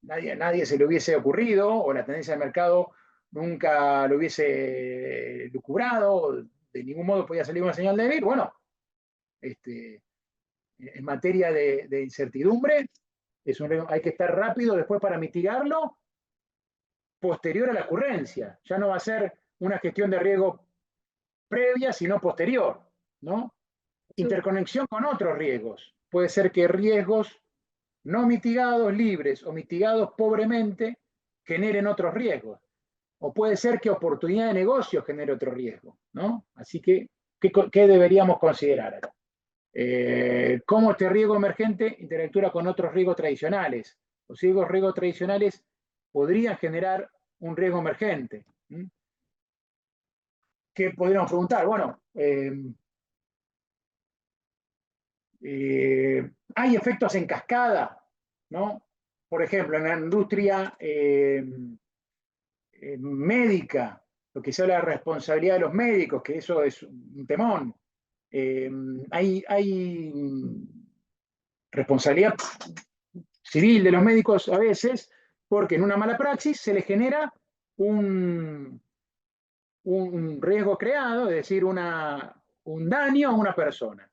nadie se le hubiese ocurrido o la tendencia del mercado nunca lo hubiese lucubrado, de ningún modo podía salir una señal débil, bueno, en materia de incertidumbre, hay que estar rápido después para mitigarlo posterior a la ocurrencia. Ya no va a ser una gestión de riesgo previa, sino posterior, ¿no? Interconexión con otros riesgos. Puede ser que riesgos no mitigados libres o mitigados pobremente generen otros riesgos. O puede ser que oportunidad de negocio genere otro riesgo, ¿no? Así que, ¿qué deberíamos considerar? ¿Cómo este riesgo emergente interactúa con otros riesgos tradicionales? Los riesgos tradicionales podrían generar un riesgo emergente. ¿Qué podríamos preguntar? Bueno, hay efectos en cascada, ¿no? Por ejemplo, en la industria médica, lo que se habla de responsabilidad de los médicos, que eso es un temón. Hay responsabilidad civil de los médicos a veces, porque en una mala praxis se les genera un riesgo creado, es decir, un daño a una persona.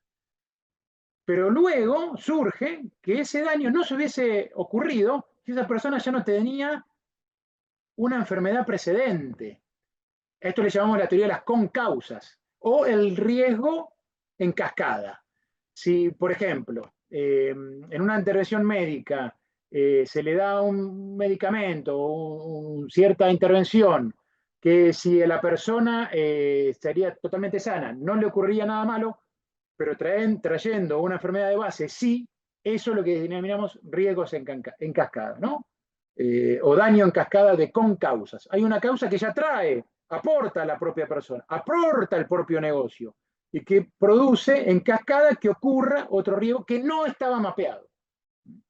Pero luego surge que ese daño no se hubiese ocurrido si esa persona ya no tenía una enfermedad precedente. A esto le llamamos la teoría de las concausas o el riesgo en cascada. Si, por ejemplo, en una intervención médica se le da un medicamento, cierta intervención, que si a la persona estaría totalmente sana, no le ocurriría nada malo, pero trayendo una enfermedad de base, sí, eso es lo que denominamos riesgos en cascada, ¿no? O daño en cascada de concausas. Hay una causa que ya aporta a la propia persona, aporta el propio negocio y que produce en cascada que ocurra otro riesgo que no estaba mapeado.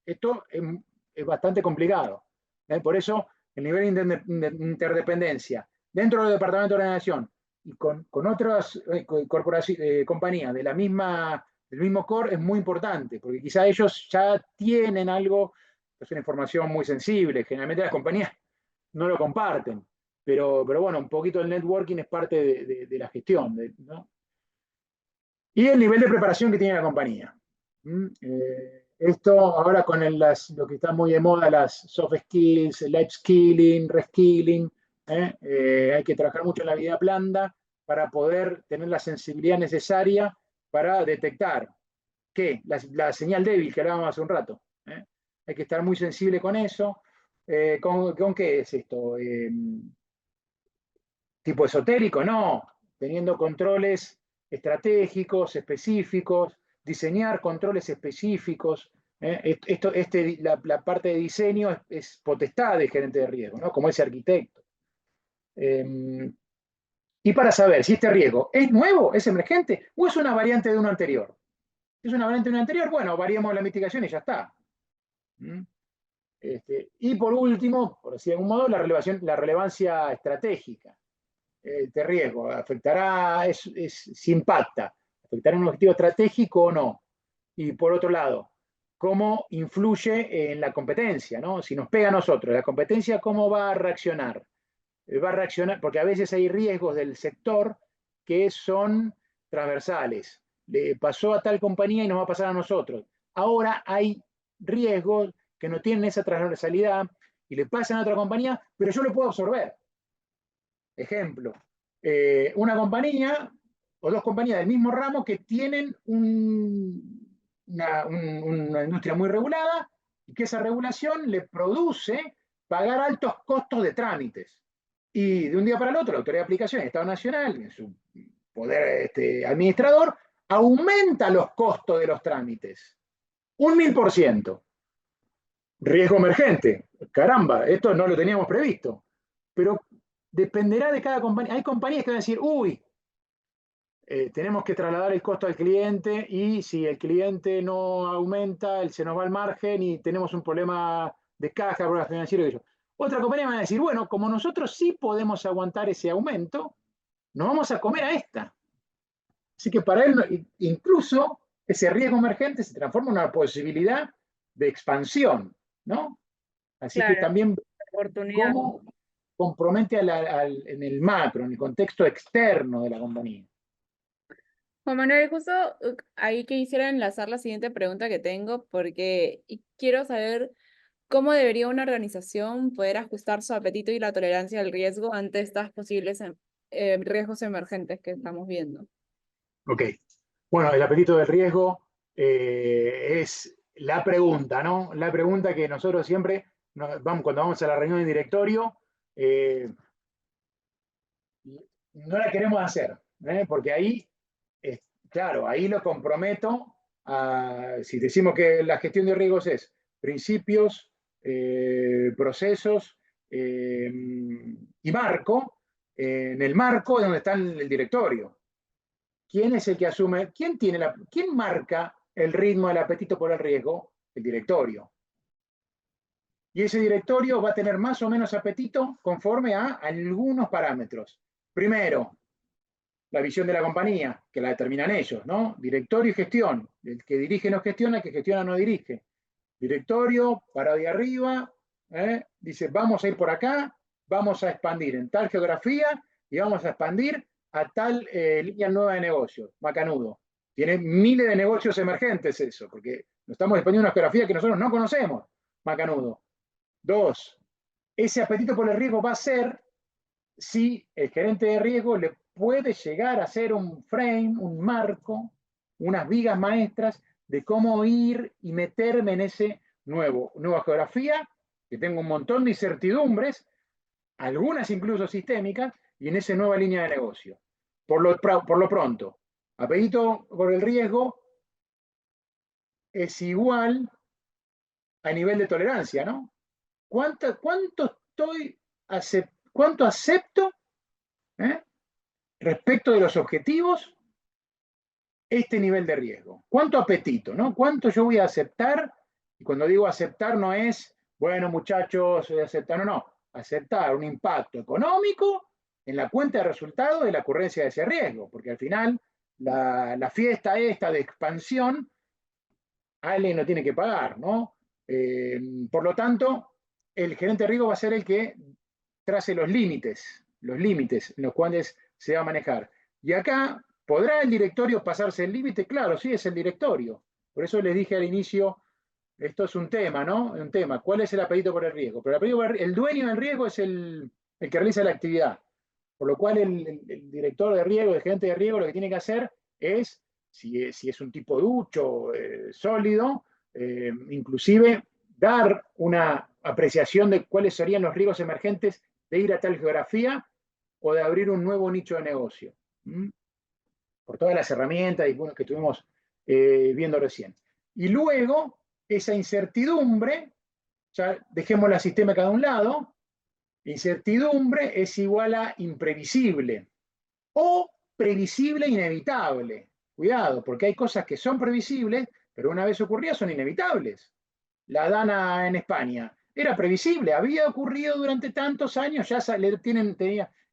Esto es bastante complicado. Por eso el nivel de interdependencia dentro del departamento de organización y con otras compañías del mismo core es muy importante, porque quizá ellos ya tienen algo, es una información muy sensible, generalmente las compañías no lo comparten, pero bueno, un poquito el networking es parte de la gestión, ¿no? Y el nivel de preparación que tiene la compañía. Esto ahora con lo que está muy de moda, las soft skills, el life skilling, reskilling, hay que trabajar mucho en la vida blanda para poder tener la sensibilidad necesaria para detectar la señal débil que hablábamos hace un rato. Hay que estar muy sensible con eso. ¿Con qué es esto? ¿Tipo esotérico? No, teniendo controles estratégicos, específicos, diseñar controles específicos. La parte de diseño es potestad del gerente de riesgo, ¿no? Como ese arquitecto. Y para saber si este riesgo es nuevo, es emergente, o es una variante de uno anterior. Si es una variante de uno anterior, bueno, variamos la mitigación y ya está. Y por último, por decir de algún modo, la relevancia estratégica de riesgo. ¿Afectará, si impacta, afectará un objetivo estratégico o no? Y por otro lado, ¿cómo influye en la competencia, ¿no? Si nos pega a nosotros, la competencia, ¿cómo va a reaccionar? Va a reaccionar, porque a veces hay riesgos del sector que son transversales. Le pasó a tal compañía y nos va a pasar a nosotros. Ahora hay riesgos que no tienen esa transversalidad y le pasan a otra compañía, pero yo lo puedo absorber. Ejemplo, una compañía o dos compañías del mismo ramo que tienen una industria muy regulada y que esa regulación le produce pagar altos costos de trámites. Y de un día para el otro, la Autoridad de Aplicación, el Estado Nacional, en su poder administrador, aumenta los costos de los trámites. 1000%. Riesgo emergente. Caramba, esto no lo teníamos previsto. Pero dependerá de cada compañía. Hay compañías que van a decir, uy, tenemos que trasladar el costo al cliente y si el cliente no aumenta, se nos va al margen y tenemos un problema de caja, problema financiero y eso. Otra compañía va a decir, bueno, como nosotros sí podemos aguantar ese aumento, nos vamos a comer a esta. Así que para él, incluso ese riesgo emergente se transforma en una posibilidad de expansión, ¿no? Así que Claro, también oportunidad. cómo compromete en el macro, en el contexto externo de la compañía. Juan Manuel, justo ahí quisiera enlazar la siguiente pregunta que tengo, porque quiero saber cómo debería una organización poder ajustar su apetito y la tolerancia al riesgo ante estas posibles riesgos emergentes que estamos viendo. Ok. Bueno, el apetito del riesgo es la pregunta, ¿no? La pregunta que nosotros siempre, cuando vamos a la reunión de directorio, no la queremos hacer, porque ahí, claro, ahí lo comprometo si decimos que la gestión de riesgos es principios, procesos y marco, en el marco es donde está el directorio. ¿Quién es el que asume? ¿Quién marca el ritmo del apetito por el riesgo? El directorio. Y ese directorio va a tener más o menos apetito conforme a algunos parámetros. Primero, la visión de la compañía, que la determinan ellos, ¿no? Directorio y gestión. El que dirige no gestiona, el que gestiona no dirige. Directorio, para de arriba, dice, vamos a ir por acá, vamos a expandir en tal geografía y vamos a expandir a tal línea nueva de negocios, macanudo. Tiene miles de negocios emergentes eso, porque nos estamos expandiendo una geografía que nosotros no conocemos, macanudo. Dos, ese apetito por el riesgo va a ser si el gerente de riesgo le puede llegar a hacer un frame, un marco, unas vigas maestras de cómo ir y meterme en ese nueva geografía, que tengo un montón de incertidumbres, algunas incluso sistémicas, y en esa nueva línea de negocio. Por lo pronto, apetito por el riesgo es igual a nivel de tolerancia, ¿no? ¿Cuánto acepto respecto de los objetivos este nivel de riesgo? ¿Cuánto apetito, no? ¿Cuánto yo voy a aceptar? Y cuando digo aceptar no es, bueno, muchachos, aceptar, no. Aceptar un impacto económico en la cuenta de resultados de la ocurrencia de ese riesgo, porque al final la fiesta esta de expansión alguien lo tiene que pagar, ¿no? Por lo tanto, el gerente de riesgo va a ser el que trace los límites en los cuales se va a manejar. Y acá, ¿podrá el directorio pasarse el límite? Claro, sí, es el directorio. Por eso les dije al inicio, esto es un tema, ¿no? Un tema. ¿Cuál es el apetito por el riesgo? Pero el dueño del riesgo es el que realiza la actividad. Por lo cual el director de riesgo, el gerente de riesgo, lo que tiene que hacer es, si es un tipo ducho, sólido, inclusive dar una apreciación de cuáles serían los riesgos emergentes de ir a tal geografía o de abrir un nuevo nicho de negocio. Por todas las herramientas y que estuvimos viendo recién. Y luego, esa incertidumbre, ya dejemos la sistémica de un lado, incertidumbre es igual a imprevisible o previsible inevitable. Cuidado, porque hay cosas que son previsibles, pero una vez ocurridas son inevitables. La Dana en España era previsible, había ocurrido durante tantos años, ya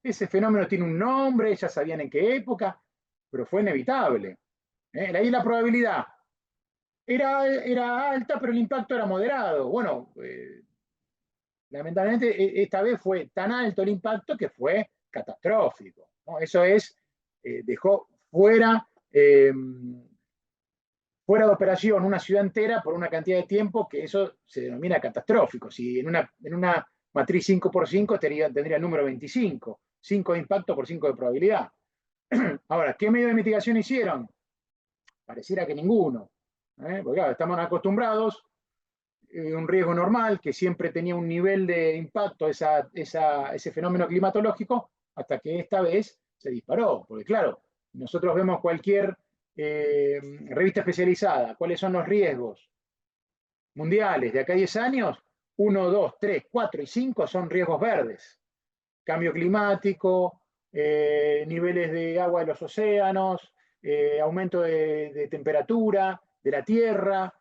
ese fenómeno tiene un nombre, ya sabían en qué época, pero fue inevitable. Ahí la probabilidad era alta, pero el impacto era moderado. Bueno, lamentablemente esta vez fue tan alto el impacto que fue catastrófico, ¿no? Eso dejó fuera de operación una ciudad entera por una cantidad de tiempo que eso se denomina catastrófico. Si en una matriz 5x5 tendría el número 25. 5 de impacto por 5 de probabilidad. Ahora, ¿qué medio de mitigación hicieron? Pareciera que ninguno. Porque claro, estamos acostumbrados un riesgo normal que siempre tenía un nivel de impacto, ese fenómeno climatológico, hasta que esta vez se disparó. Porque claro, nosotros vemos cualquier revista especializada, cuáles son los riesgos mundiales de acá a 10 años, 1, 2, 3, 4 y 5 son riesgos verdes. Cambio climático, niveles de agua de los océanos, aumento de temperatura de la tierra,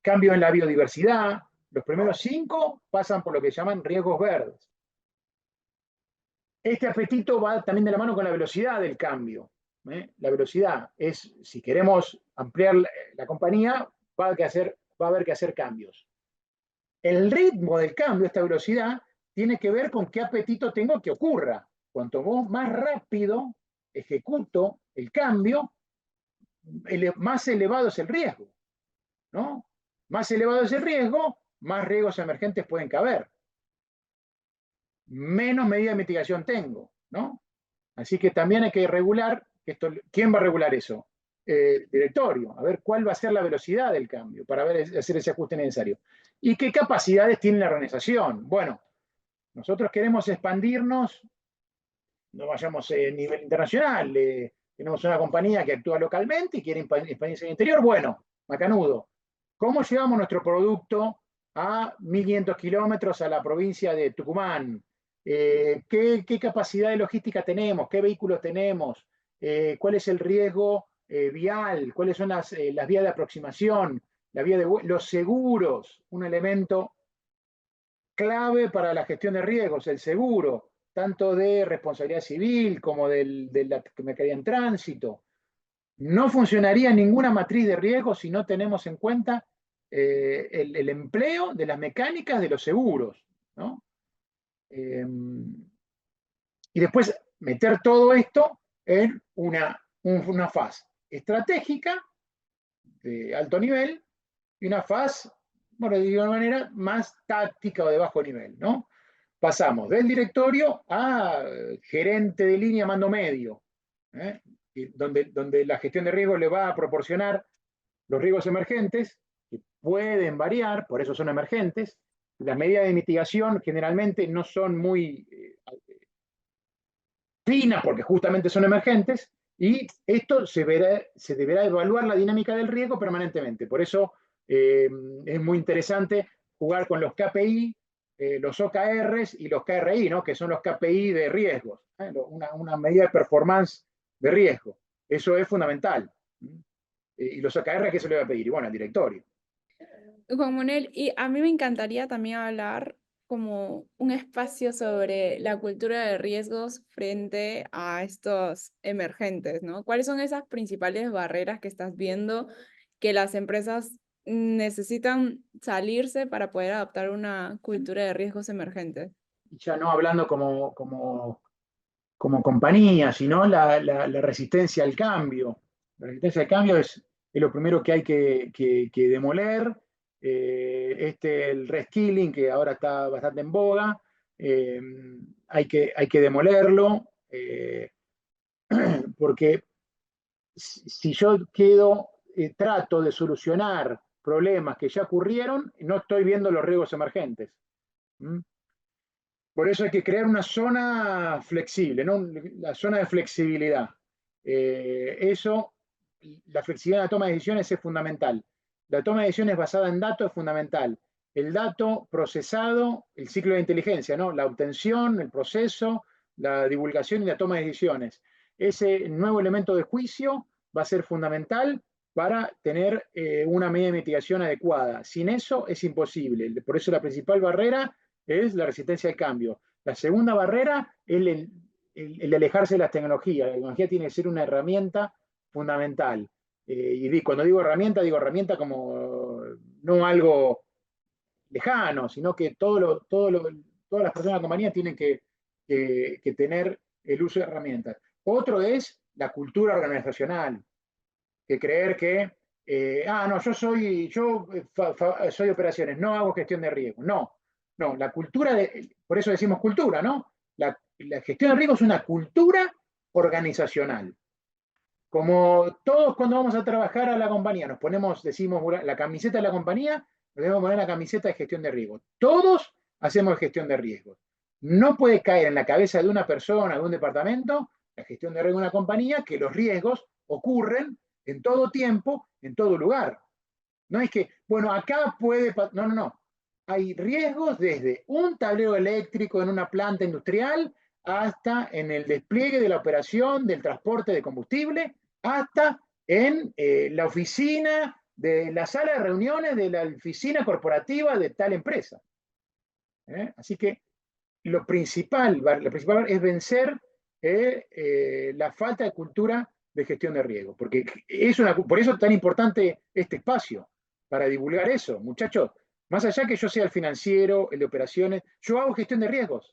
cambio en la biodiversidad. Los primeros 5 pasan por lo que llaman riesgos verdes. Este apetito va también de la mano con la velocidad del cambio. La velocidad es, si queremos ampliar la compañía, va a haber que hacer cambios. El ritmo del cambio, esta velocidad, tiene que ver con qué apetito tengo que ocurra. Cuanto más rápido ejecuto el cambio, más elevado es el riesgo, ¿no? Más elevado es el riesgo, más riesgos emergentes pueden caber. Menos medida de mitigación tengo, ¿no? Así que también hay que regular, ¿quién va a regular eso? Directorio, a ver cuál va a ser la velocidad del cambio para hacer ese ajuste necesario. ¿Y qué capacidades tiene la organización? Bueno, nosotros queremos expandirnos, no vayamos a nivel internacional, tenemos una compañía que actúa localmente y quiere expandirse en el interior, bueno, macanudo. ¿Cómo llevamos nuestro producto a 1.500 kilómetros a la provincia de Tucumán? ¿Qué capacidad de logística tenemos? ¿Qué vehículos tenemos? ¿Cuál es el riesgo vial? ¿Cuáles son las vías de aproximación? Los seguros, un elemento clave para la gestión de riesgos, el seguro, tanto de responsabilidad civil como de la mercadería en tránsito. No funcionaría ninguna matriz de riesgo si no tenemos en cuenta el empleo de las mecánicas de los seguros, ¿no? Y después meter todo esto en una faz estratégica de alto nivel y una faz, bueno, de alguna manera, más táctica o de bajo nivel, ¿no? Pasamos del directorio a gerente de línea mando medio, donde la gestión de riesgo le va a proporcionar los riesgos emergentes, que pueden variar, por eso son emergentes. Las medidas de mitigación generalmente no son muy finas porque justamente son emergentes, y esto se deberá evaluar la dinámica del riesgo permanentemente. Por eso es muy interesante jugar con los KPI, los OKRs y los KRI, ¿no? Que son los KPI de riesgos, una medida de performance de riesgo. Eso es fundamental. Y los OKR, ¿qué se le va a pedir? Y bueno, al directorio. Juan Manuel, y a mí me encantaría también hablar como un espacio sobre la cultura de riesgos frente a estos emergentes, ¿no? ¿Cuáles son esas principales barreras que estás viendo que las empresas necesitan salirse para poder adoptar una cultura de riesgos emergentes? Ya no hablando como compañía, sino la resistencia al cambio. La resistencia al cambio es lo primero que hay que demoler. El reskilling, que ahora está bastante en boga, hay que demolerlo, porque si yo trato de solucionar problemas que ya ocurrieron, no estoy viendo los riesgos emergentes. ¿Mm? Por eso hay que crear una zona flexible, ¿no? La zona de flexibilidad. La flexibilidad en la toma de decisiones es fundamental. La toma de decisiones basada en datos es fundamental. El dato procesado, el ciclo de inteligencia, ¿no? La obtención, el proceso, la divulgación y la toma de decisiones. Ese nuevo elemento de juicio va a ser fundamental para tener una medida de mitigación adecuada. Sin eso es imposible. Por eso la principal barrera es la resistencia al cambio. La segunda barrera es el alejarse de las tecnologías. La tecnología tiene que ser una herramienta fundamental. Y cuando digo herramienta como no algo lejano, sino que todas las personas de la compañía tienen que tener el uso de herramientas. Otro es la cultura organizacional, que creer que, no, yo soy operaciones, no hago gestión de riesgo. No, la cultura, por eso decimos cultura, ¿no? la gestión de riesgo es una cultura organizacional. Como todos cuando vamos a trabajar a la compañía, nos ponemos, decimos, la camiseta de la compañía, nos debemos poner la camiseta de gestión de riesgo. Todos hacemos gestión de riesgos. No puede caer en la cabeza de una persona, de un departamento, la gestión de riesgo de una compañía, que los riesgos ocurren en todo tiempo, en todo lugar. No es que, bueno, acá puede... No, no, no. Hay riesgos desde un tablero eléctrico en una planta industrial hasta en el despliegue de la operación del transporte de combustible, hasta en la oficina de la sala de reuniones de la oficina corporativa de tal empresa. Así que lo principal es vencer la falta de cultura de gestión de riesgo, porque por eso es tan importante este espacio, para divulgar eso. Muchachos, más allá que yo sea el financiero, el de operaciones, yo hago gestión de riesgos.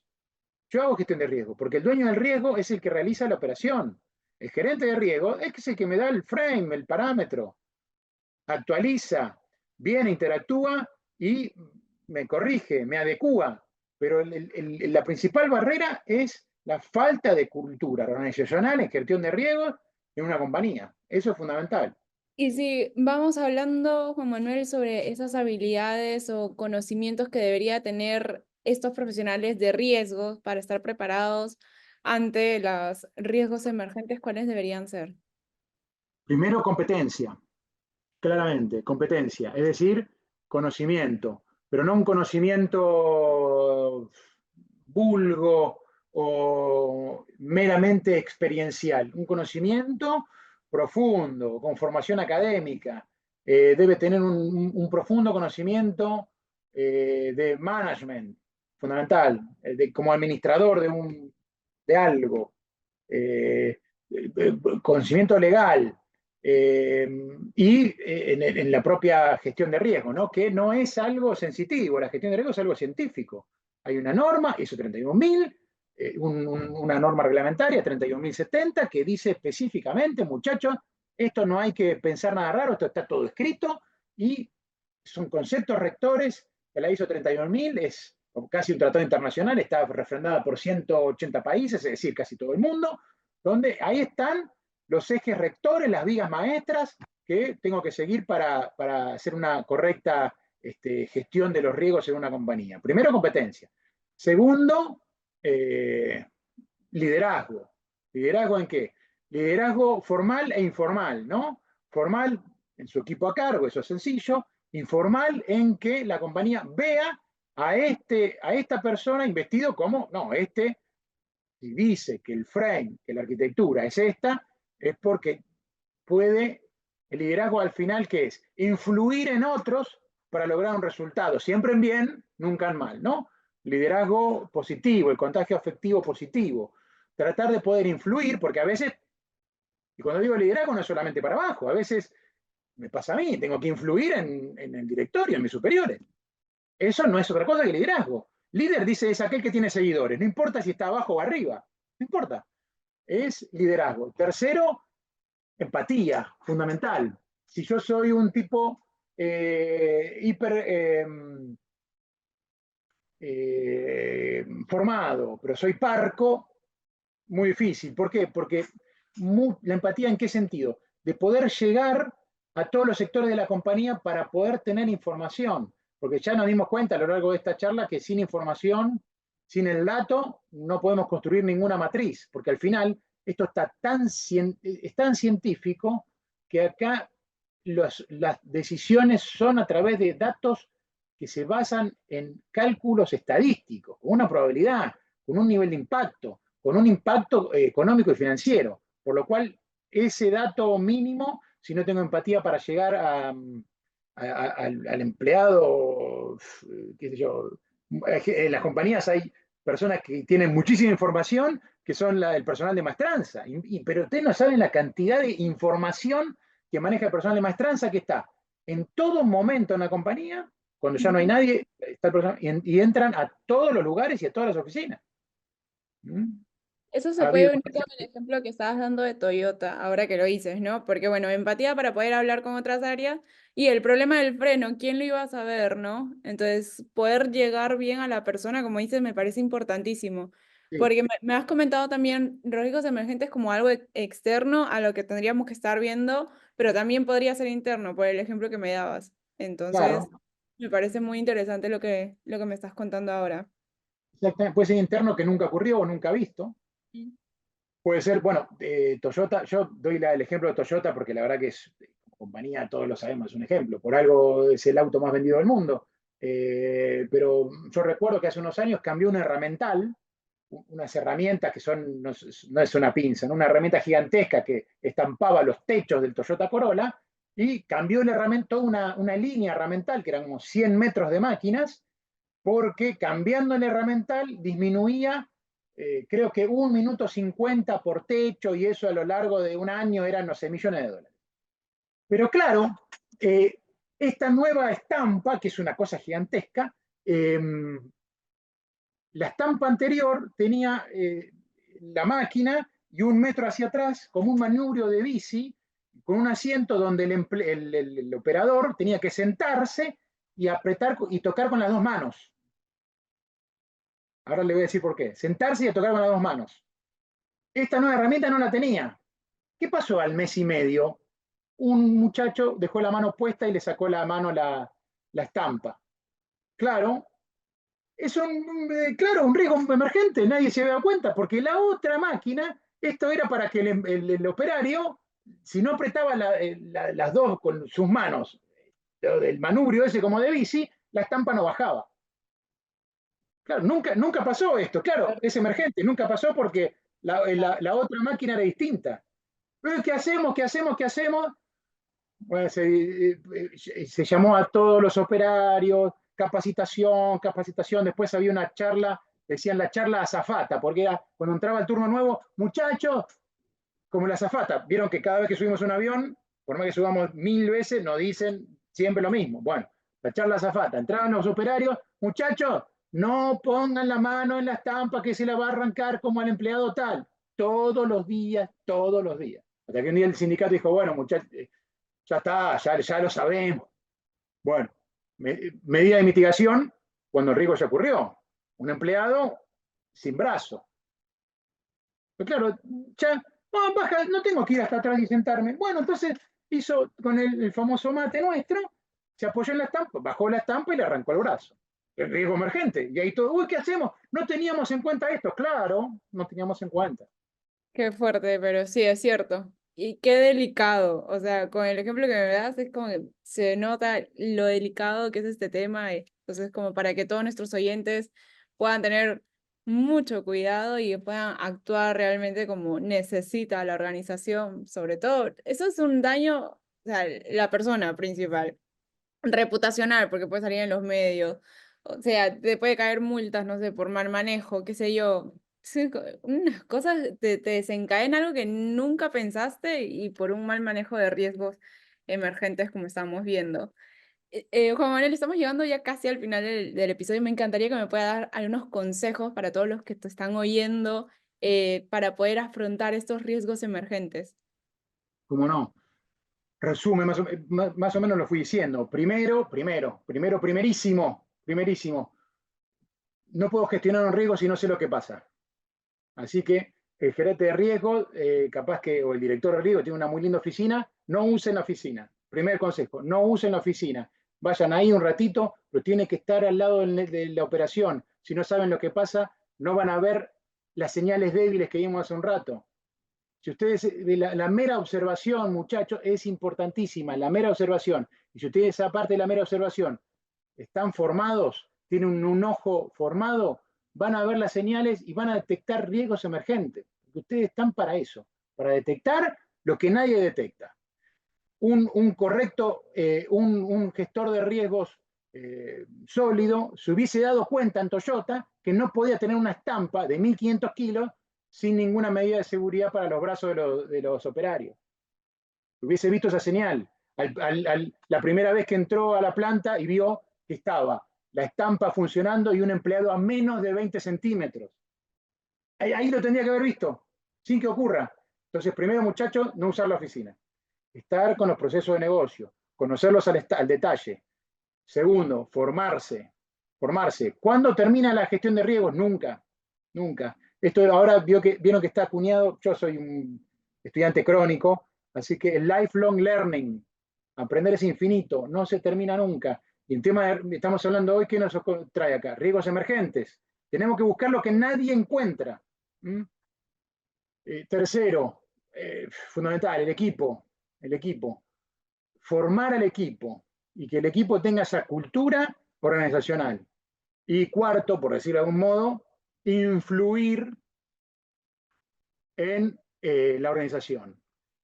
Yo hago gestión de riesgo, porque el dueño del riesgo es el que realiza la operación. El gerente de riesgo es el que me da el frame, el parámetro, actualiza, viene, interactúa y me corrige, me adecúa. Pero la principal barrera es la falta de cultura organizacional en gestión de riesgos en una compañía. Eso es fundamental. Y si vamos hablando, Juan Manuel, sobre esas habilidades o conocimientos que debería tener estos profesionales de riesgos para estar preparados ante los riesgos emergentes, ¿cuáles deberían ser? Primero, competencia, claramente, competencia, es decir, conocimiento, pero no un conocimiento vulgo o meramente experiencial, un conocimiento profundo, con formación académica, debe tener un profundo conocimiento de management, fundamental, como administrador de algo, conocimiento legal, en la propia gestión de riesgo, ¿no? Que no es algo sensitivo, la gestión de riesgo es algo científico. Hay una norma, ISO 31000, una norma reglamentaria, 31070, que dice específicamente, muchachos, esto no hay que pensar nada raro, esto está todo escrito y son conceptos rectores de la ISO 31000, es casi un tratado internacional, está refrendada por 180 países, es decir, casi todo el mundo, donde ahí están los ejes rectores, las vigas maestras que tengo que seguir para hacer una correcta gestión de los riesgos en una compañía. Primero, competencia. Segundo, liderazgo. ¿Liderazgo en qué? Liderazgo formal e informal, ¿no? Formal en su equipo a cargo, eso es sencillo. Informal en que la compañía vea a esta persona investido como, no, si dice que el frame, que la arquitectura es esta, es porque puede, el liderazgo al final, ¿qué es? Influir en otros para lograr un resultado, siempre en bien, nunca en mal, ¿no? Liderazgo positivo, el contagio afectivo positivo. Tratar de poder influir, porque a veces, y cuando digo liderazgo no es solamente para abajo, a veces me pasa a mí, tengo que influir en el directorio, en mis superiores. Eso no es otra cosa que liderazgo. Líder dice es aquel que tiene seguidores, no importa si está abajo o arriba, no importa. Es liderazgo. Tercero, empatía, fundamental. Si yo soy un tipo formado, pero soy parco, muy difícil. ¿Por qué? Porque la empatía, ¿en qué sentido? De poder llegar a todos los sectores de la compañía para poder tener información. Porque ya nos dimos cuenta a lo largo de esta charla que sin información, sin el dato, no podemos construir ninguna matriz, porque al final esto es tan científico que acá las decisiones son a través de datos que se basan en cálculos estadísticos, con una probabilidad, con un nivel de impacto, con un impacto económico y financiero. Por lo cual, ese dato mínimo, si no tengo empatía para llegar al empleado, qué sé yo, en las compañías hay personas que tienen muchísima información, que son el personal de maestranza, pero ustedes no saben la cantidad de información que maneja el personal de maestranza que está en todo momento en la compañía, cuando ya no hay nadie, está el personal, y entran a todos los lugares y a todas las oficinas. ¿Mm? Eso Ha se puede habido unir con el ejemplo que estabas dando de Toyota, ahora que lo dices, ¿no? Porque, bueno, empatía para poder hablar con otras áreas y el problema del freno, ¿quién lo iba a saber, no? Entonces, poder llegar bien a la persona, como dices, me parece importantísimo. Sí, Porque me has comentado también riesgos emergentes como algo externo a lo que tendríamos que estar viendo, pero también podría ser interno, por el ejemplo que me dabas. Entonces, claro, me parece muy interesante lo que me estás contando ahora. exactamente. Puede ser interno que nunca ocurrió o nunca visto. Mm. Puede ser, bueno, Toyota, yo doy el ejemplo de Toyota porque la verdad que es, como compañía, todos lo sabemos, es un ejemplo. Por algo es el auto más vendido del mundo. Pero yo recuerdo que hace unos años cambió un herramental, unas herramientas que son, no es una pinza, ¿no? Una herramienta gigantesca que estampaba los techos del Toyota Corolla y cambió el herramienta, toda una línea herramental que eran como 100 metros de máquinas, porque cambiando el herramental disminuía, creo que 1 minuto 50 por techo, y eso a lo largo de un año eran, no sé, millones de dólares. Pero claro, eh, esta nueva estampa, que es una cosa gigantesca, la estampa anterior tenía la máquina y 1 metro hacia atrás, como un manubrio de bici, con un asiento donde el operador tenía que sentarse y apretar y tocar con las dos manos. Ahora le voy a decir por qué. Sentarse y tocar con las dos manos. Esta nueva herramienta no la tenía. ¿Qué pasó al mes y medio? Un muchacho dejó la mano puesta y le sacó la mano la estampa. Claro, es un riesgo emergente, nadie se había dado cuenta, porque la otra máquina, esto era para que el operario, si no apretaba las dos con sus manos, el manubrio ese como de bici, la estampa no bajaba. Claro, nunca pasó esto, claro, es emergente, nunca pasó porque la otra máquina era distinta. Pero ¿qué hacemos? ¿Qué hacemos? ¿Qué hacemos? Bueno, se llamó a todos los operarios, capacitación, capacitación. Después había una charla, decían la charla azafata, porque era cuando entraba el turno nuevo, muchachos, como la azafata. Vieron que cada vez que subimos un avión, por más que subamos 1000 veces, nos dicen siempre lo mismo. Bueno, la charla azafata. Entraban los operarios, muchachos, no pongan la mano en la estampa que se la va a arrancar como al empleado tal. Todos los días, todos los días. Hasta que un día el sindicato dijo, bueno, muchachos, ya está, ya lo sabemos. Bueno, medida de mitigación cuando el riesgo ya ocurrió. Un empleado sin brazo. Pero claro, ya, no, baja, no tengo que ir hasta atrás y sentarme. Bueno, entonces hizo con el famoso mate nuestro, se apoyó en la estampa, bajó la estampa y le arrancó el brazo. El riesgo emergente. Y ahí todo, uy, ¿qué hacemos? No teníamos en cuenta esto. Claro, no teníamos en cuenta. Qué fuerte, pero sí, es cierto. Y qué delicado. O sea, con el ejemplo que me das, es como que se nota lo delicado que es este tema. Y entonces, como para que todos nuestros oyentes puedan tener mucho cuidado y puedan actuar realmente como necesita la organización, sobre todo. Eso es un daño, o sea, la persona principal, reputacional, porque puede salir en los medios. O sea, te puede caer multas, no sé, por mal manejo, qué sé yo. Sí, unas cosas te desencadenan algo que nunca pensaste y por un mal manejo de riesgos emergentes como estamos viendo. Juan Manuel, estamos llegando ya casi al final del episodio. Me encantaría que me pueda dar algunos consejos para todos los que te están oyendo para poder afrontar estos riesgos emergentes. ¿Cómo no? Resumen, más o menos lo fui diciendo. Primerísimo. No puedo gestionar un riesgo si no sé lo que pasa. Así que el gerente de riesgo, capaz que, o el director de riesgo tiene una muy linda oficina, no usen la oficina. Primer consejo, no usen la oficina. Vayan ahí un ratito, pero tiene que estar al lado de la operación. Si no saben lo que pasa, no van a ver las señales débiles que vimos hace un rato. Si ustedes, la mera observación, muchachos, es importantísima, la mera observación. Y si ustedes, aparte de la mera observación, están formados, tienen un ojo formado, van a ver las señales y van a detectar riesgos emergentes. Porque ustedes están para eso, para detectar lo que nadie detecta. Un gestor de riesgos sólido se hubiese dado cuenta en Toyota que no podía tener una estampa de 1500 kilos sin ninguna medida de seguridad para los brazos de los operarios. Hubiese visto esa señal. La primera vez que entró a la planta y vio que estaba la estampa funcionando y un empleado a menos de 20 centímetros. Ahí lo tendría que haber visto, sin que ocurra. Entonces, primero, muchachos, no usar la oficina. Estar con los procesos de negocio, conocerlos al detalle. Segundo, formarse. ¿Cuándo termina la gestión de riesgos? Nunca. Esto ahora vieron que está acuñado, yo soy un estudiante crónico, así que el lifelong learning, aprender es infinito, no se termina nunca. Y estamos hablando hoy, ¿qué nos trae acá? Riesgos emergentes. Tenemos que buscar lo que nadie encuentra. ¿Mm? Tercero, fundamental, el equipo. Formar al equipo y que el equipo tenga esa cultura organizacional. Y cuarto, por decirlo de algún modo, influir en la organización.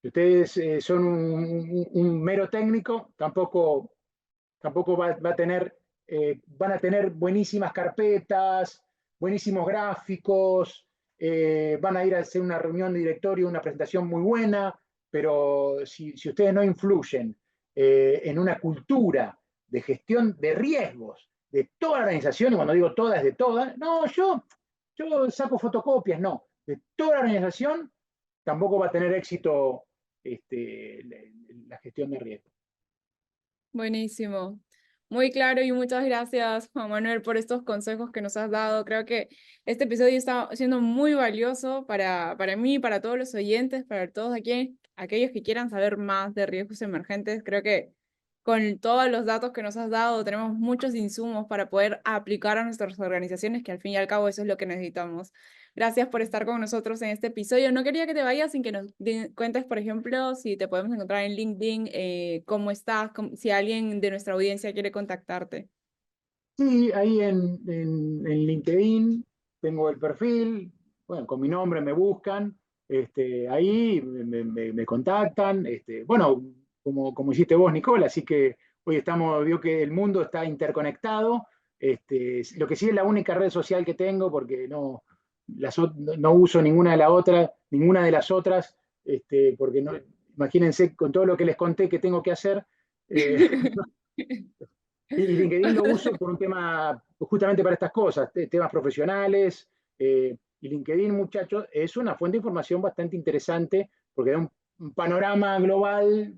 Si ustedes son un mero técnico, tampoco va a tener, van a tener buenísimas carpetas, buenísimos gráficos, van a ir a hacer una reunión de directorio, una presentación muy buena, pero si ustedes no influyen en una cultura de gestión de riesgos de toda la organización, y cuando digo toda es de todas, no, yo saco fotocopias, no, de toda la organización, tampoco va a tener éxito la gestión de riesgos. Buenísimo. Muy claro y muchas gracias, Juan Manuel, por estos consejos que nos has dado. Creo que este episodio está siendo muy valioso para mí, para todos los oyentes, para todos aquellos que quieran saber más de riesgos emergentes. Creo que con todos los datos que nos has dado, tenemos muchos insumos para poder aplicar a nuestras organizaciones, que al fin y al cabo eso es lo que necesitamos. Gracias por estar con nosotros en este episodio. No quería que te vayas sin que nos cuentes, por ejemplo, si te podemos encontrar en LinkedIn, cómo estás, si alguien de nuestra audiencia quiere contactarte. Sí, ahí en LinkedIn tengo el perfil, bueno, con mi nombre me buscan, ahí me contactan, bueno, como hiciste vos, Nicole, así que hoy veo que el mundo está interconectado, lo que sí es la única red social que tengo, porque no uso ninguna de las otras, porque no, imagínense con todo lo que les conté que tengo que hacer, y LinkedIn lo uso por un tema, justamente para estas cosas, temas profesionales. Y LinkedIn, muchachos, es una fuente de información bastante interesante porque da un panorama global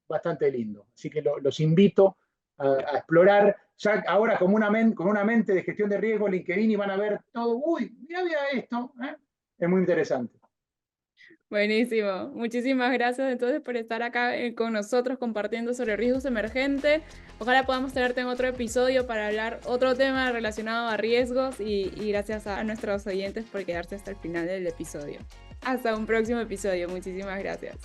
bastante lindo. Así que los invito a explorar. Ya ahora con una mente de gestión de riesgo, LinkedIn, y van a ver todo. Uy, mira esto. Es muy interesante. Buenísimo. Muchísimas gracias entonces por estar acá con nosotros compartiendo sobre riesgos emergentes. Ojalá podamos tenerte en otro episodio para hablar otro tema relacionado a riesgos y gracias a nuestros oyentes por quedarse hasta el final del episodio. Hasta un próximo episodio. Muchísimas gracias.